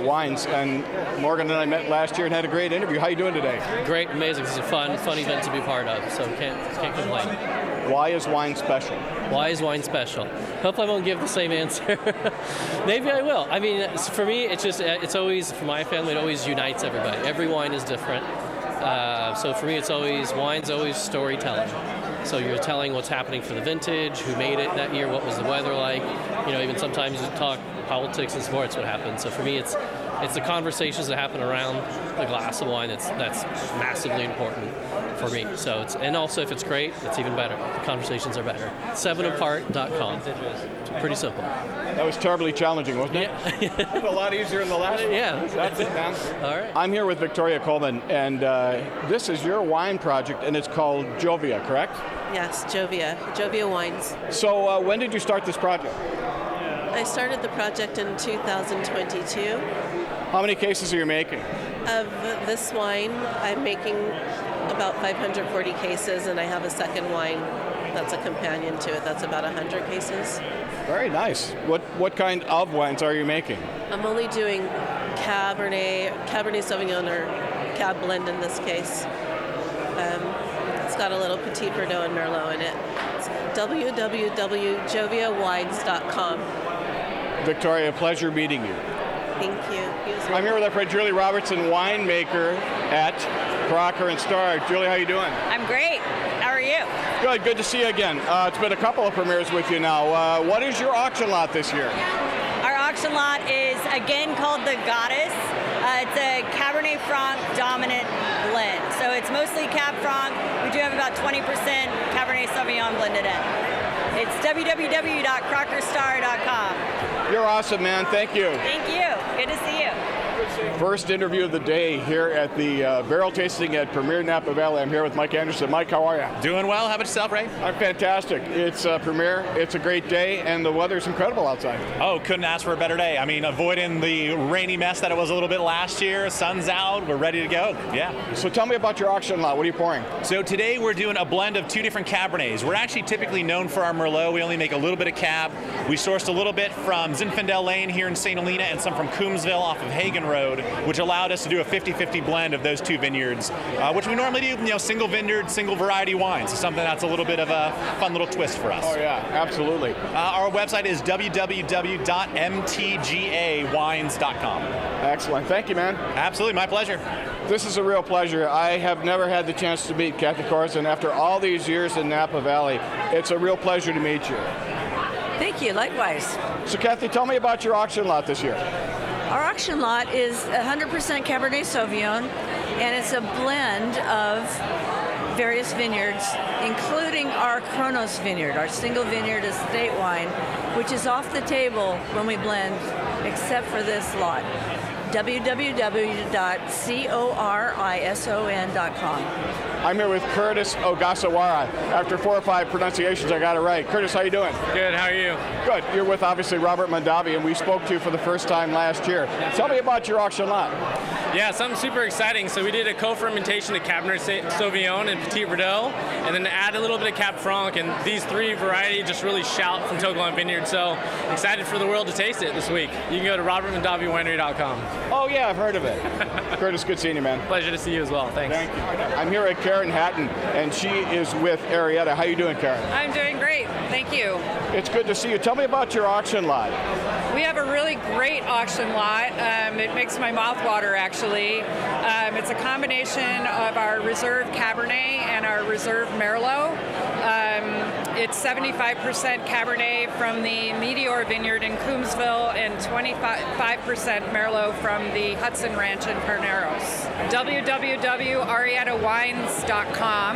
Wines, and Morgan and I met last year and had a great interview. How are you doing today? Great, amazing. This is a fun event to be part of, so can't complain. Why is wine special? Why is wine special? Hope I won't give the same answer. Maybe I will. I mean, for me, it's always, for my family, it always unites everybody. Every wine is different. So for me, wine's always storytelling. So you're telling what's happening for the vintage, who made it that year, what was the weather like. Even sometimes you talk politics and sports, what happened. So for me, it's the conversations that happen around the glass of wine that's massively important for me. So and also if it's great, it's even better. The conversations are better. 7apart.com. It's pretty simple. That was terribly challenging, wasn't it? Yeah. A lot easier than the last one. Yeah. That's it, man. All right. I'm here with Victoria Coleman, and this is your wine project, and it's called Jovia, correct? Yes, Jovia Wines. So when did you start this project? I started the project in 2022. How many cases are you making? Of this wine, I'm making about 540 cases, and I have a second wine that's a companion to it. That's about 100 cases. Very nice. What kind of wines are you making? I'm only doing Cabernet Sauvignon, or Cab blend in this case. It's got a little Petit Verdot and Merlot in it. It's www.joviawines.com. Victoria, pleasure meeting you. Thank you. I'm here with our friend Julie Robertson, winemaker at Crocker and Star. Julie, how you doing? I'm great. How are you? Good to see you again. It's been a couple of premieres with you now. What is your auction lot this year? Our auction lot is again called the Goddess. It's a Cabernet Franc dominant blend. So it's mostly Cab Franc. We do have about 20% Cabernet Sauvignon blended in. It's www.crockerstar.com. You're awesome, man. Thank you. Thank you. Good to see you. First interview of the day here at the barrel tasting at Premier Napa Valley. I'm here with Mike Anderson. Mike, how are you? Doing well. How about yourself, Ray? I'm fantastic. It's Premier. It's a great day, and the weather's incredible outside. Oh, couldn't ask for a better day. I mean, avoiding the rainy mess that it was a little bit last year. Sun's out. We're ready to go. Yeah. So tell me about your auction lot. What are you pouring? So today we're doing a blend of 2 different Cabernets. We're actually typically known for our Merlot. We only make a little bit of Cab. We sourced a little bit from Zinfandel Lane here in St. Helena and some from Coombsville off of Hagen Road, which allowed us to do a 50-50 blend of those 2 vineyards, which we normally do, single vineyard, single variety wines. So something that's a little bit of a fun little twist for us. Oh yeah, absolutely. Our website is www.mtgawines.com. Excellent. Thank you, man. Absolutely, my pleasure. This is a real pleasure. I have never had the chance to meet Kathy Corson after all these years in Napa Valley. It's a real pleasure to meet you. Thank you, likewise. So Kathy, tell me about your auction lot this year. Our auction lot is 100% Cabernet Sauvignon, and it's a blend of various vineyards, including our Kronos vineyard, our single vineyard estate wine, which is off the table when we blend, except for this lot. www.corison.com. I'm here with Curtis Ogasawara. After 4 or 5 pronunciations, I got it right. Curtis, how you doing? Good, how are you? Good. You're with, obviously, Robert Mondavi, and we spoke to you for the first time last year. Tell me about your auction lot. Yeah, something super exciting. So we did a co-fermentation of Cabernet Sauvignon and Petit Verdot, and then add a little bit of Cab Franc, and these 3 varieties just really shout from Togelon Vineyard. So excited for the world to taste it this week. You can go to robertmondaviwinery.com. Oh yeah, I've heard of it. Curtis, good seeing you, man. Pleasure to see you as well. Thanks. Thank you. I'm here at Karen Hatton, and she is with Arietta. How you doing, Karen? I'm doing great. Thank you. It's good to see you. Tell me about your auction lot. We have a really great auction lot. It makes my mouth water, actually. It's a combination of our Reserve Cabernet and our Reserve Merlot. It's 75% Cabernet from the Meteor Vineyard in Coombsville and 25% Merlot from the Hudson Ranch in Carneros. www.ariettawines.com.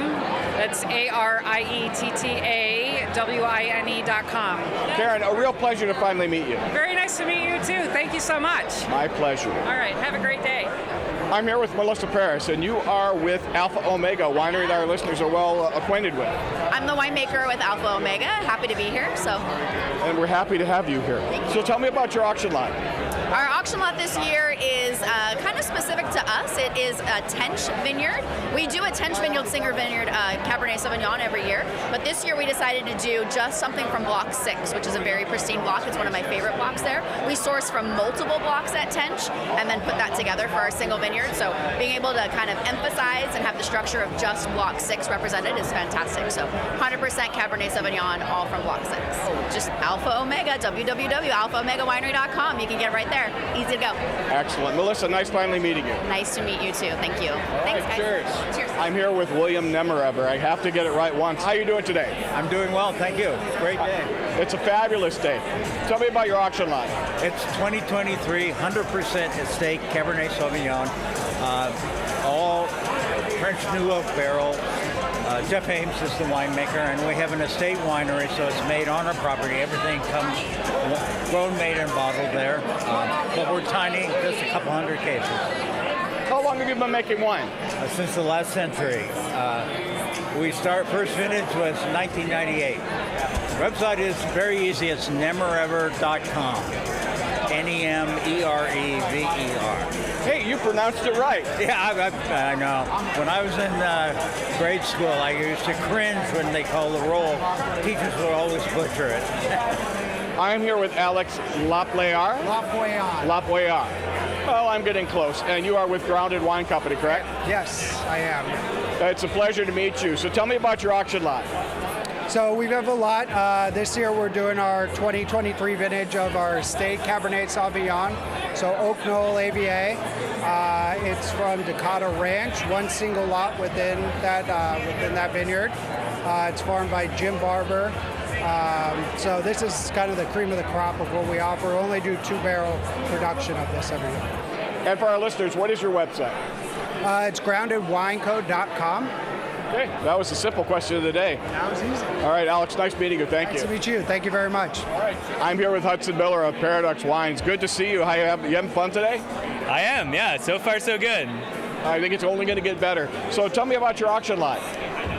That's ARIETTAWINE.com. Karen, a real pleasure to finally meet you. Very nice to meet you too. Thank you so much. My pleasure. All right, have a great day. I'm here with Melissa Paris, and you are with Alpha Omega, a winery that our listeners are well acquainted with. I'm the winemaker with Alpha Omega. Happy to be here. And we're happy to have you here. So tell me about your auction lot. Our auction lot this year is kind of specific to us. It is a Tench Vineyard. We do a Tench Vineyard Singer Vineyard Cabernet Sauvignon every year, but this year we decided to do just something from Block 6, which is a very pristine block. It's one of my favorite blocks there. We source from multiple blocks at Tench and then put that together for our single vineyard. So being able to kind of emphasize and have the structure of just Block 6 represented is fantastic. So 100% Cabernet Sauvignon, all from Block 6. Just Alpha Omega, www.alphaomegawinery.com. You can get right there. Easy to go. Excellent. Melissa, nice finally meeting you. Nice to meet you too. Thank you. Thanks, guys. Cheers. Cheers. I'm here with William Nemerever. I have to get it right once. How are you doing today? I'm doing well, thank you. It's a great day. It's a fabulous day. Tell me about your auction lot. It's 2023, 100% estate Cabernet Sauvignon, all French New Oak barrel. Jeff Ames is the winemaker, and we have an estate winery, so it's made on our property. Everything comes grown, made, and bottled there. But we're tiny, just a couple hundred cases. How long have you been making wine? Since the last century. We start first vintage was 1998. Website is very easy. It's nemerever.com. Nemerever. Hey, you pronounced it right. Yeah, I know. When I was in grade school, I used to cringe when they called the roll. Teachers would always butcher it. I'm here with Alex Lapoyard. Lapoyard. Well, I'm getting close. And you are with Grounded Wine Company, correct? Yes, I am. It's a pleasure to meet you. So tell me about your auction lot. So we have a lot. This year we're doing our 2023 vintage of our estate Cabernet Sauvignon. So Oak Knoll AVA. It's from Dakota Ranch, one single lot within that vineyard. It's farmed by Jim Barber. So this is kind of the cream of the crop of what we offer. We only do 2-barrel production of this every year. And for our listeners, what is your website? It's groundedwineco.com. Okay, that was a simple question of the day. That was easy. All right, Alex, nice meeting you. Thank you. Nice to meet you. Thank you very much. All right, I'm here with Hudson Miller of Paradox Wines. Good to see you. How you having fun today? I am, yeah. So far, so good. I think it's only going to get better. So tell me about your auction lot.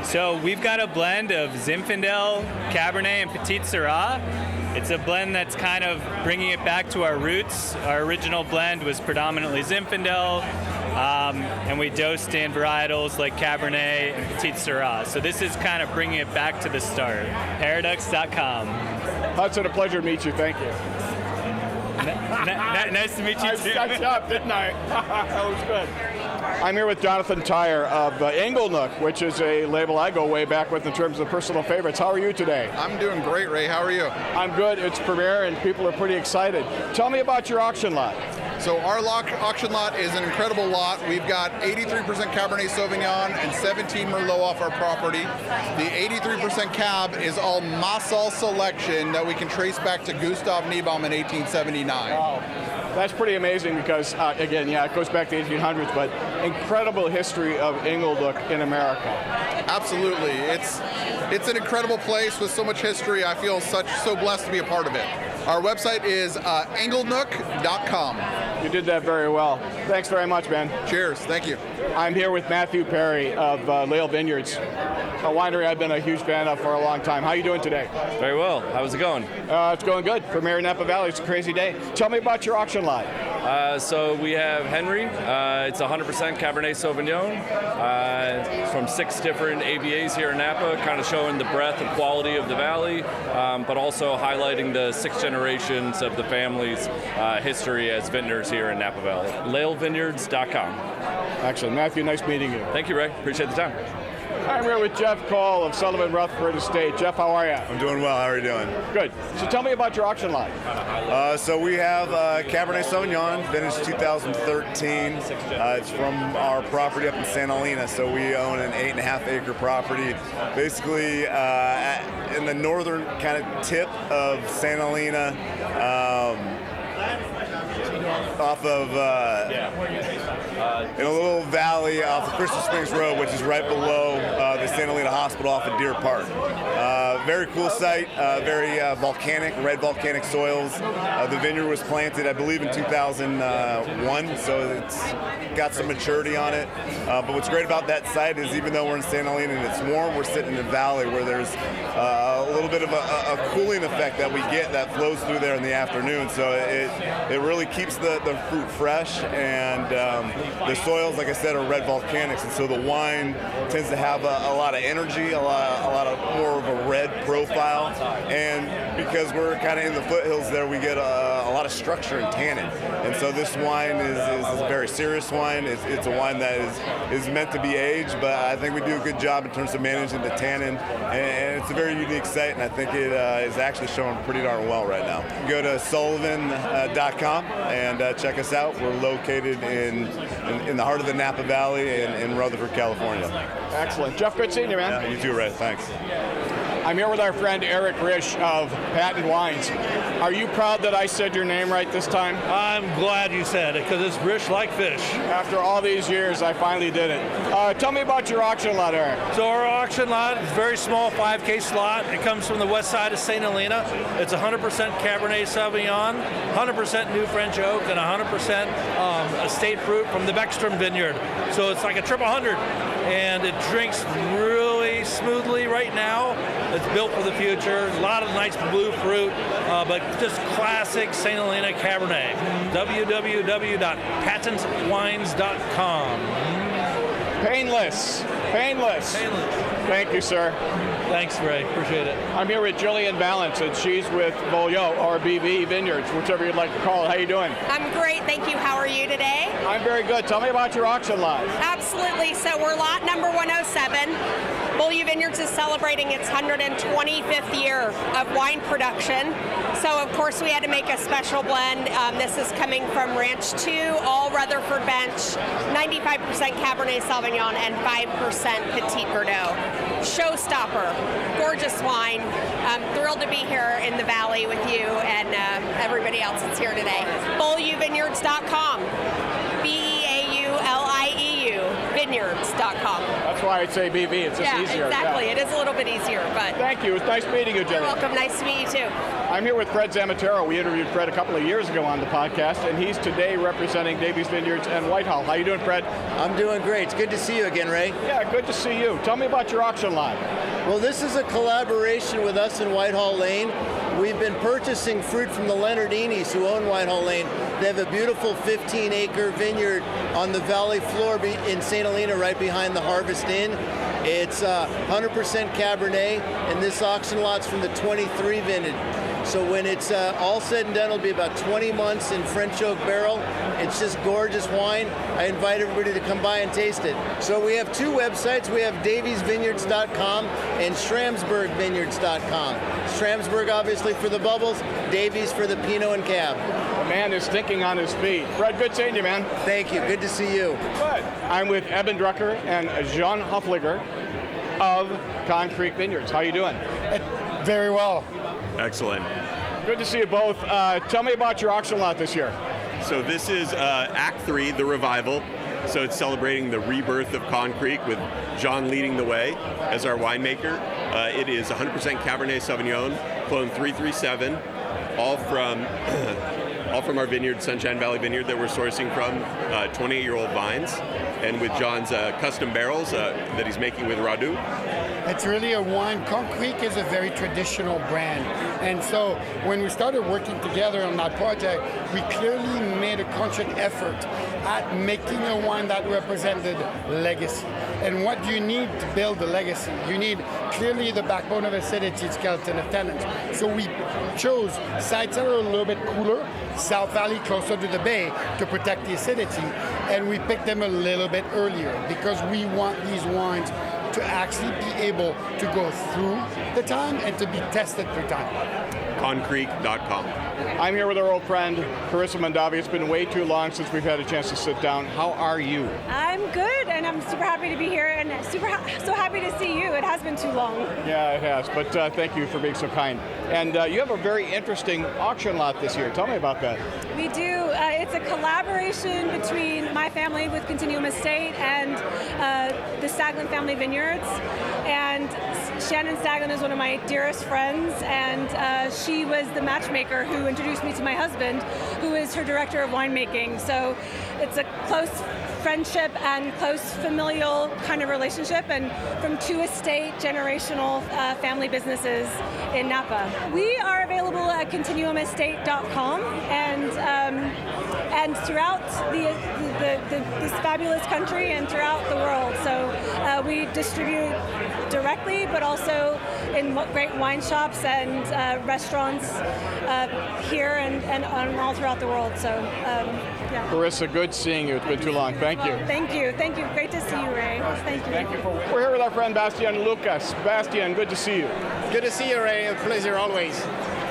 So we've got a blend of Zinfandel, Cabernet, and Petite Syrah. It's a blend that's kind of bringing it back to our roots. Our original blend was predominantly Zinfandel, and we dosed in varietals like Cabernet and Petite Syrah. So this is kind of bringing it back to the start. Paradox.com. Hudson, a pleasure to meet you. Thank you. Nice to meet you too. I stopped, didn't I? That was good. I'm here with Jonathan Tyre of Inglenook, which is a label I go way back with in terms of personal favorites. How are you today? I'm doing great, Ray. How are you? I'm good. It's premiere and people are pretty excited. Tell me about your auction lot. So our auction lot is an incredible lot. We've got 83% Cabernet Sauvignon and 17 Merlot off our property. The 83% Cab is all Massal selection that we can trace back to Gustav Niebaum in 1879. Wow. That's pretty amazing because, again, yeah, it goes back to the 1800s, but incredible history of Inglenook in America. Absolutely. It's an incredible place with so much history. I feel so blessed to be a part of it. Our website is inglenook.com. You did that very well. Thanks very much, man. Cheers. Thank you. I'm here with Matthew Perry of Lale Vineyards, a winery I've been a huge fan of for a long time. How are you doing today? Very well. How's it going? It's going good. Premier Napa Valley. It's a crazy day. Tell me about your auction lot. So we have Henry. It's 100% Cabernet Sauvignon from 6 different AVAs here in Napa, kind of showing the breadth and quality of the valley, but also highlighting the 6 generations of the family's history as vintners here in Napa Valley. LaleVineyards.com. Excellent. Matthew, nice meeting you. Thank you, Ray. Appreciate the time. I'm here with Jeff Cole of Sullivan Rutherford Estate. Jeff, how are you? I'm doing well. How are you doing? Good. So tell me about your auction lot. So we have Cabernet Sauvignon, vintage 2013. It's from our property up in Santa Helena. So we own an 8.5-acre property, basically in the northern kind of tip of Santa Helena. Off of in a little valley off of Crystal Springs Road, which is right below the Santa Helena Hospital off of Deer Park. Very cool site, very volcanic, red volcanic soils. The vineyard was planted, I believe, in 2001, so it's got some maturity on it. But what's great about that site is even though we're in Santa Helena and it's warm, we're sitting in a valley where there's a little bit of a cooling effect that we get that flows through there in the afternoon. So it really keeps the fruit fresh, and the soils, like I said, are red volcanics, and so the wine tends to have a lot of energy, a lot of more of a red profile, and because we're kind of in the foothills there, we get a lot of structure and tannin, and so this wine is a very serious wine. It's a wine that is meant to be aged, but I think we do a good job in terms of managing the tannin, and it's a very unique site, and I think it is actually showing pretty darn well right now. Go to sullivan.com and check us out. We're located in the heart of the Napa Valley in Rutherford, California. Excellent. Jeff, good seeing you, man. Yeah, you too, Ray. Thanks. I'm here with our friend Eric Risch of Patent Wines. Are you proud that I said your name right this time? I'm glad you said it, because it's Risch like fish. After all these years, I finally did it. Tell me about your auction lot, Eric. So our auction lot is a very small 5K slot. It comes from the west side of St. Helena. It's 100% Cabernet Sauvignon, 100% New French Oak, and 100% estate fruit from the Beckstrom Vineyard. So it's like a triple 100, and it drinks really smoothly right now. It's built for the future. A lot of nice blue fruit, but just classic St. Helena Cabernet. www.patentwines.com. Painless. Thank you, sir. Thanks, Ray. Appreciate it. I'm here with Jillian Balance, and she's with Beaulieu, or BV Vineyards, whichever you'd like to call it. How you doing? I'm great, thank you. How are you today? I'm very good. Tell me about your auction lot. Absolutely. So we're lot number 107. Beaulieu Vineyards is celebrating its 125th year of wine production. So, of course, we had to make a special blend. This is coming from Ranch 2, all Rutherford bench, 95% Cabernet Sauvignon and 5% Petit Verdot. Showstopper, gorgeous wine. I'm thrilled to be here in the valley with you and everybody else that's here today. BeaulieUVineyards.com. BeaulieU Vineyards.com. That's why I'd say BV. It's just easier. Exactly. Yeah. It is a little bit easier, but. Thank you. It's nice meeting you, Jenny. You're welcome. Nice to meet you too. I'm here with Fred Zamatero. We interviewed Fred a couple of years ago on the podcast, and he's today representing Davies Vineyards and Whitehall. How you doing, Fred? I'm doing great. It's good to see you again, Ray. Yeah, good to see you. Tell me about your auction lot. Well, this is a collaboration with us in Whitehall Lane. We've been purchasing fruit from the Leonardinis who own Whitehall Lane. They have a beautiful 15-acre vineyard on the valley floor in St. Helena right behind the Harvest Inn. It's 100% Cabernet, and this auction lot's from the 23 vintage. So when it's all said and done, it'll be about 20 months in French oak barrel. It's just gorgeous wine. I invite everybody to come by and taste it. So we have two websites. We have daviesvineyards.com and schramsbergvineyards.com. Schramsberg, obviously, for the bubbles, Davies for the Pinot and Cab. The man is thinking on his feet. Fred, good seeing you, man. Thank you. Good to see you. Good. I'm with Eben Drucker and Jean Hofliger of Concrete Vineyards. How you doing? Very well. Excellent. Good to see you both. Tell me about your auction lot this year. So this is Act 3, the revival. So it's celebrating the rebirth of Concrete with John leading the way as our winemaker. It is 100% Cabernet Sauvignon, clone 337, all from our vineyard, Sunshine Valley Vineyard, that we're sourcing from 28-year-old vines, and with John's custom barrels that he's making with Radu. It's really a wine. Concrete is a very traditional brand. And so when we started working together on that project, we clearly made a conscious effort at making a wine that represented legacy. And what do you need to build a legacy? You need clearly the backbone of acidity, skeleton of tannins. So we chose sites that are a little bit cooler, South Valley closer to the bay to protect the acidity. And we picked them a little bit earlier because we want these wines to actually be able to go through the time and to be tested through time. Concrete.com. I'm here with our old friend, Carissa Mondavi. It's been way too long since we've had a chance to sit down. How are you? I'm good, and I'm super happy to be here, and so happy to see you. It has been too long. Yeah, it has, but thank you for being so kind. And you have a very interesting auction lot this year. Tell me about that. We do. It's a collaboration between my family with Continuum Estate and the Staglin Family Vineyards. And Shannon Staglin is one of my dearest friends, and she was the matchmaker who introduced me to my husband, who is her director of winemaking. So it's a close friendship and close familial kind of relationship, and from two estate generational family businesses in Napa. We are available at continuumestate.com and throughout this fabulous country and throughout the world. So we distribute directly, but also in great wine shops and restaurants here and all throughout the world. So yeah. Carissa, good seeing you. It's been too long. Thank you. Thank you. Thank you. Great to see you, Ray. Thank you. Thank you. We're here with our friend Bastien Lucas. Bastien, good to see you. Good to see you, Ray. A pleasure always.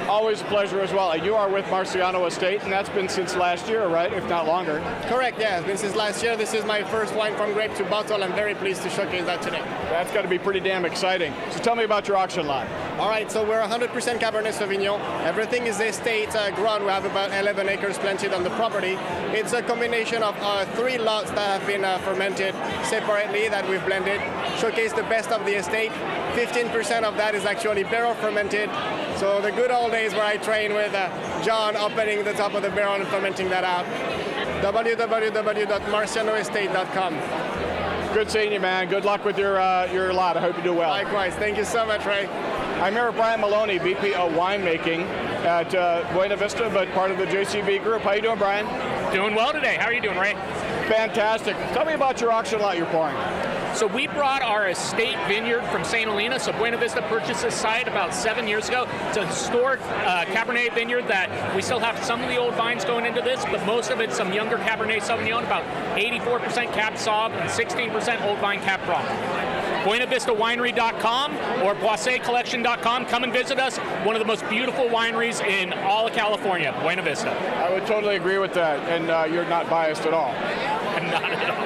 Always a pleasure as well. You are with Marciano Estate, and that's been since last year, right? If not longer. Correct, yeah. It's been since last year. This is my first wine from grape to bottle. I'm very pleased to showcase that today. That's got to be pretty damn exciting. So tell me about your auction lot. All right, so we're 100% Cabernet Sauvignon. Everything is estate grown. We have about 11 acres planted on the property. It's a combination of 3 lots that have been fermented separately that we've blended. Showcase the best of the estate. 15% of that is actually barrel fermented. So the good old days where I train with John opening the top of the barrel and fermenting that out. www.marcianoestate.com. Good seeing you, man. Good luck with your lot. I hope you do well. Likewise. Thank you so much, Ray. I'm here with Brian Maloney, VP of Winemaking at Buena Vista, but part of the JCB group. How you doing, Brian? Doing well today. How are you doing, Ray? Fantastic. Tell me about your auction lot you're pouring. So we brought our estate vineyard from St. Helena. So Buena Vista purchased this site about 7 years ago. It's a historic Cabernet vineyard that we still have some of the old vines going into this, but most of it's some younger Cabernet Sauvignon, about 84% Cab Sauv and 16% Old Vine Cab Franc. BuenaVistaWinery.com or BoissetCollection.com. Come and visit us. One of the most beautiful wineries in all of California, Buena Vista. I would totally agree with that, and you're not biased at all. Not at all.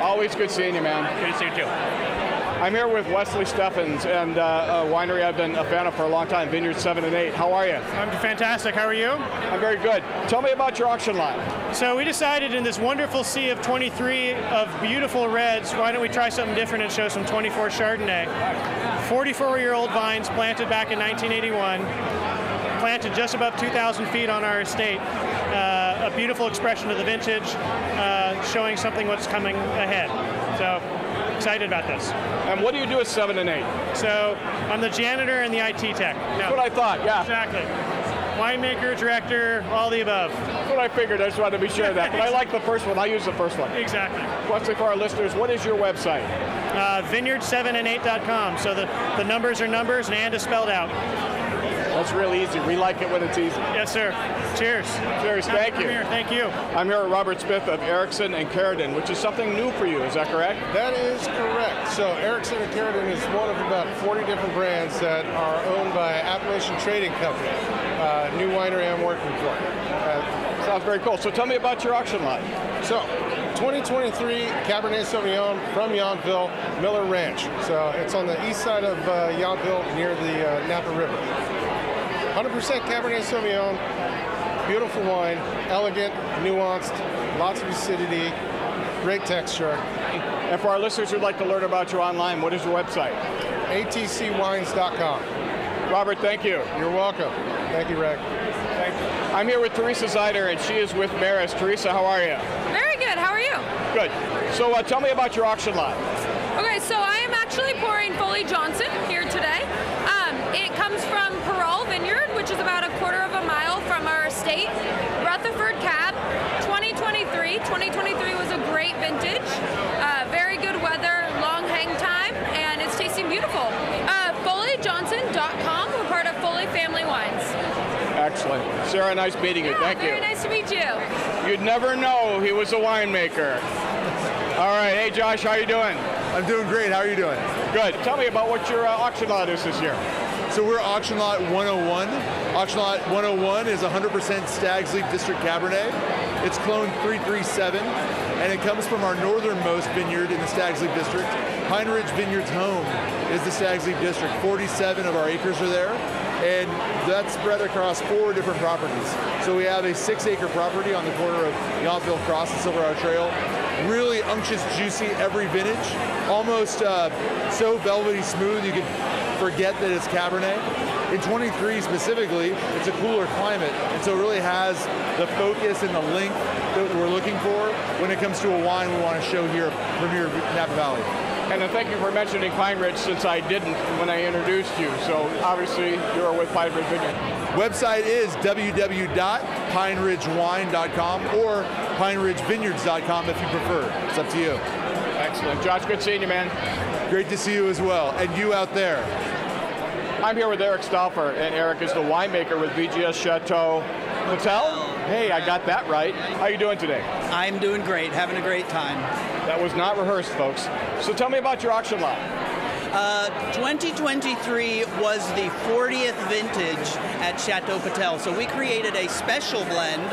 Always good seeing you, man. Good to see you, too. I'm here with Wesley Steffens and a winery I've been a fan of for a long time, Vineyards 7 and 8. How are you? I'm fantastic. How are you? I'm very good. Tell me about your auction lot. So we decided in this wonderful sea of 23 of beautiful reds, why don't we try something different and show some 24 Chardonnay. 44-year-old vines planted back in 1981, planted just above 2,000 feet on our estate. A beautiful expression of the vintage, showing something what's coming ahead. So excited about this. And what do you do with 7 and 8? So I'm the janitor and the IT tech. That's what I thought, yeah. Exactly. Winemaker, director, all the above. That's what I figured. I just wanted to be sure of that. But I like the first one. I use the first one. Exactly. Wesley, for our listeners, what is your website? Vineyard7and8.com. So the numbers are numbers and is spelled out. That's really easy. We like it when it's easy. Yes, sir. Cheers. Cheers. Thank you. Thank you. I'm here with Robert Smith of Erickson and Kerlin, which is something new for you. Is that correct? That is correct. So Erickson and Kerlin is one of about 40 different brands that are owned by Appalachian Trading Company, new winery I'm working for. Sounds very cool. So tell me about your auction lot. So 2023 Cabernet Sauvignon from Yountville, Miller Ranch. So it's on the east side of Yountville near the Napa River. 100% Cabernet Sauvignon, beautiful wine, elegant, nuanced, lots of acidity, great texture. And for our listeners who'd like to learn about you online, what is your website? atcwines.com. Robert, thank you. You're welcome. Thank you, Rick. Thank you. I'm here with Teresa Zeider, and she is with Merritt. Teresa, how are you? Very good. How are you? Good. So tell me about your auction lot. Okay, so I am actually pouring Foley Johnson here today. It comes from Parole Vineyard, which is about a quarter of a mile from our estate. Rutherford Cab, 2023. 2023 was a great vintage. Very good weather, long hang time, and it's tasting beautiful. FoleyJohnson.com. We're part of Foley Family Wines. Excellent. Sara, nice meeting you. Thank you. Very nice to meet you. You'd never know he was a winemaker. All right. Hey, Josh, how you doing? I'm doing great. How are you doing? Good. Tell me about what your auction lot is this year. So we're Auction Lot 101. Auction Lot 101 is 100% Stag's Leap District Cabernet. It's clone 337, and it comes from our northernmost vineyard in the Stag's Leap District. Pine Ridge Vineyard's home is the Stag's Leap District. 47 of our acres are there, and that's spread across 4 different properties. So we have a 6-acre property on the corner of Yountville Cross and Silverado Trail. Really unctuous, juicy, every vintage. Almost so velvety smooth you could forget that it's Cabernet. In 23 specifically, it's a cooler climate, and so it really has the focus and the length that we're looking for when it comes to a wine we want to show here at Premier Napa Valley. And thank you for mentioning Pine Ridge, since I didn't when I introduced you. So obviously you're with Pine Ridge Vineyard. Website is www.pineridgewine.com or pineridgevineyards.com if you prefer. It's up to you. Excellent. Josh, good seeing you, man. Great to see you as well. And you out there. I'm here with Eric Stauffer, and Eric is the winemaker with VGS Chateau Hotel. Hey, I got that right. How are you doing today? I'm doing great, having a great time. That was not rehearsed, folks. So tell me about your auction lot. 2023 was the 40th vintage at Chateau Patel. So we created a special blend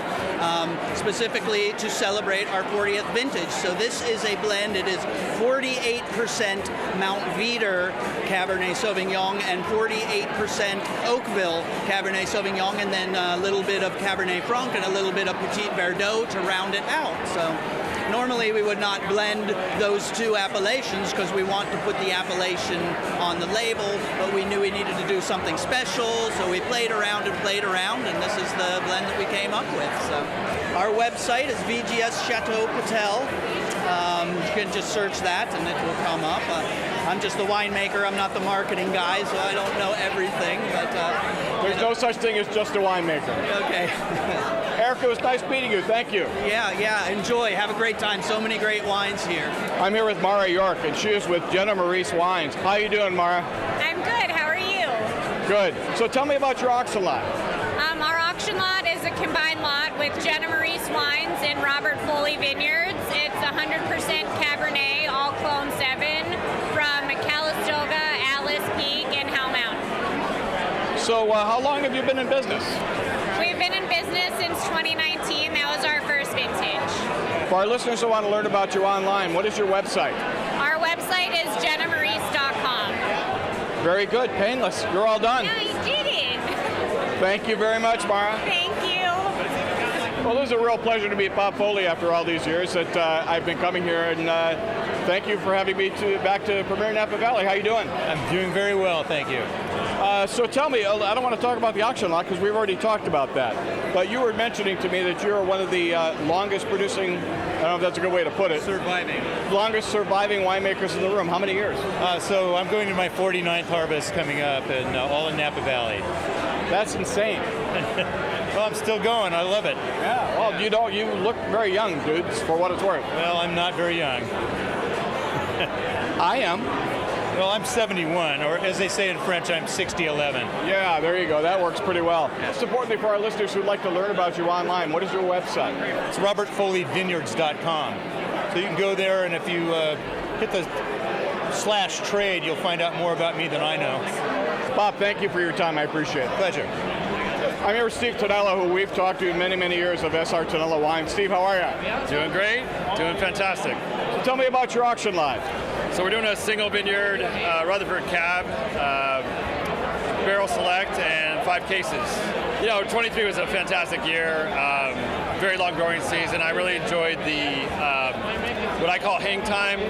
specifically to celebrate our 40th vintage. So this is a blend. It is 48% Mount Veeder Cabernet Sauvignon and 48% Oakville Cabernet Sauvignon, and then a little bit of Cabernet Franc and a little bit of Petit Verdot to round it out. So normally we would not blend those two appellations because we want to put the appellation on the label, but we knew we needed to do something special, so we played around, and this is the blend that we came up with. So our website is VGS Chateau Patel. You can just search that and it will come up. I'm just the winemaker, I'm not the marketing guy, so I don't know everything, but there's no such thing as just a winemaker. Okay. Eric, it was nice meeting you. Thank you. Yeah, enjoy. Have a great time. So many great wines here. I'm here with Mara York, and she is with Jenna Maurice Wines. How you doing, Mara? I'm good. How are you? Good. So tell me about your auction lot. Our auction lot is a combined lot with Jenna Maurice Wines and Robert Foley Vineyards. It's 100% Cabernet, all clone 7 from Calistoga, Alise Peak, and Hell Mountain. So how long have you been in business? We've been in business since 2019. That was our first vintage. For our listeners who want to learn about you online, what is your website? Our website is jennamaurice.com. Very good, painless. You're all done. Yeah, you did it. Thank you very much, Mara. Thank you. Well, it was a real pleasure to be at Pop Foley after all these years that I've been coming here, and thank you for having me back to Premier Napa Valley. How you doing? I'm doing very well, thank you. So tell me, I don't want to talk about the auction lot because we've already talked about that, but you were mentioning to me that you're one of the longest producing, I don't know if that's a good way to put it. Longest surviving winemakers in the room. How many years? So I'm going to my 49th harvest coming up, and all in Napa Valley. That's insane. Well, I'm still going. I love it. Yeah. Well, you look very young, dudes, for what it's worth. Well, I'm not very young. I am. Well, I'm 71, or as they say in French, I'm 60-11. Yeah, there you go. That works pretty well. Most importantly, for our listeners who'd like to learn about you online, what is your website? It's robertfoleyvineyards.com. So you can go there, and if you hit the /trade, you'll find out more about me than I know. Bob, thank you for your time. I appreciate it. Pleasure. I'm here with Steve Tonella, who we've talked to many, many years of SR Tonella wine. Steve, how are you? Doing great. Doing fantastic. So tell me about your auction lot. So we're doing a single vineyard, Rutherford Cab, barrel select, and 5 cases. 23 was a fantastic year. Very long growing season. I really enjoyed the what I call hang time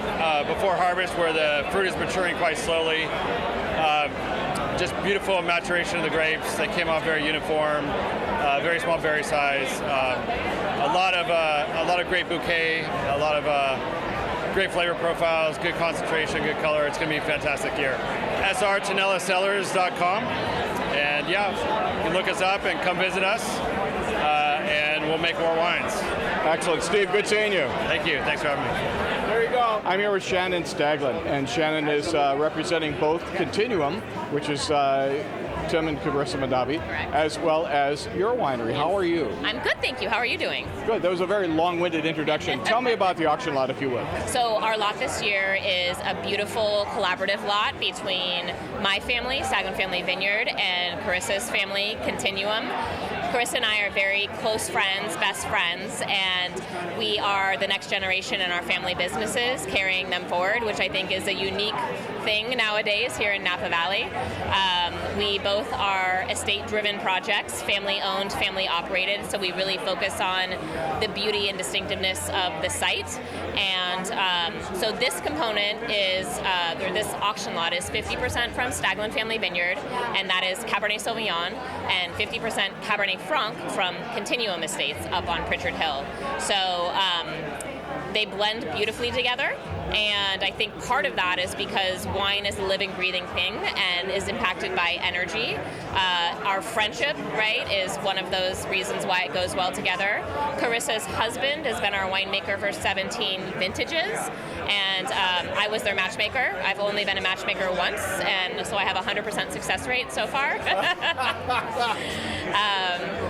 before harvest, where the fruit is maturing quite slowly. Just beautiful maturation of the grapes. They came off very uniform, very small berry size. A lot of great bouquet, a lot of great flavor profiles, good concentration, good color. It's going to be a fantastic year. srtonellaCellars.com, and yeah, you can look us up and come visit us, and we'll make more wines. Excellent, Steve. Good seeing you. Thank you. Thanks for having me. There you go. I'm here with Shannon Staglin, and Shannon is representing both Continuum, which is Tim and Carissa Madavi, as well as your winery. How are you? I'm good, thank you. How are you doing? Good. That was a very long-winded introduction. Tell me about the auction lot, if you would. So our lot this year is a beautiful collaborative lot between my family, Staglin Family Vineyard, and Carissa's family, Continuum. Carissa and I are very close friends, best friends, and we are the next generation in our family businesses, carrying them forward, which I think is a unique thing nowadays here in Napa Valley. We both are estate-driven projects, family-owned, family-operated, so we really focus on the beauty and distinctiveness of the site. And so this component is, or this auction lot is 50% from Staglin Family Vineyard, and that is Cabernet Sauvignon, and 50% Cabernet Franc from Continuum Estates up on Pritchard Hill. So they blend beautifully together, and I think part of that is because wine is a living, breathing thing and is impacted by energy. Our friendship, right, is one of those reasons why it goes well together. Carissa's husband has been our winemaker for 17 vintages, and I was their matchmaker. I've only been a matchmaker once, and so I have a 100% success rate so far.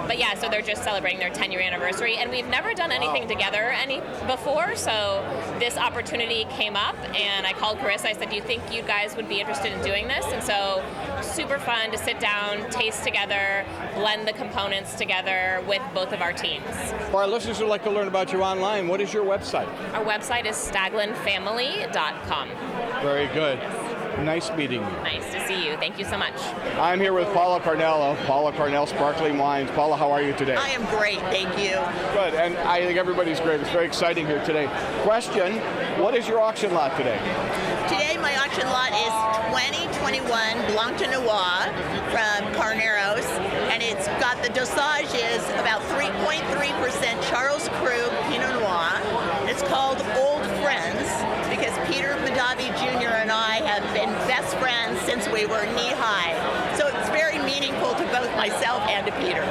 But yeah, so they're just celebrating their 10-year anniversary, and we've never done anything together before, so this opportunity came up, and I called Carissa. I said, do you think you guys would be interested in doing this? And so super fun to sit down, taste together, blend the components together with both of our teams. For our listeners who'd like to learn about you online, what is your website? Our website is staglinfamily.com. Very good. Nice meeting you. Nice to see you. Thank you so much. I'm here with Paula Carnell of Paula Carnell Sparkling Wines. Paula, how are you today? I am great, thank you. Good, and I think everybody's great. It's very exciting here today. Question, what is your auction lot today? Today my auction lot is 2021 Blanc de Noir from Carneros, and it's got the dosage is about 3.3% Charles Krug Pinot Noir. It's called Old Friends because Peter Madavi Jr. and I have been best friends since we were knee-high. So it's very meaningful to both myself and to Peter.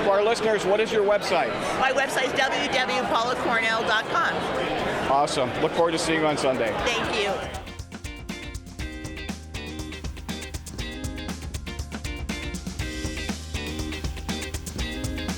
For our listeners, what is your website? My website is www.paulacornell.com. Awesome. Look forward to seeing you on Sunday. Thank you.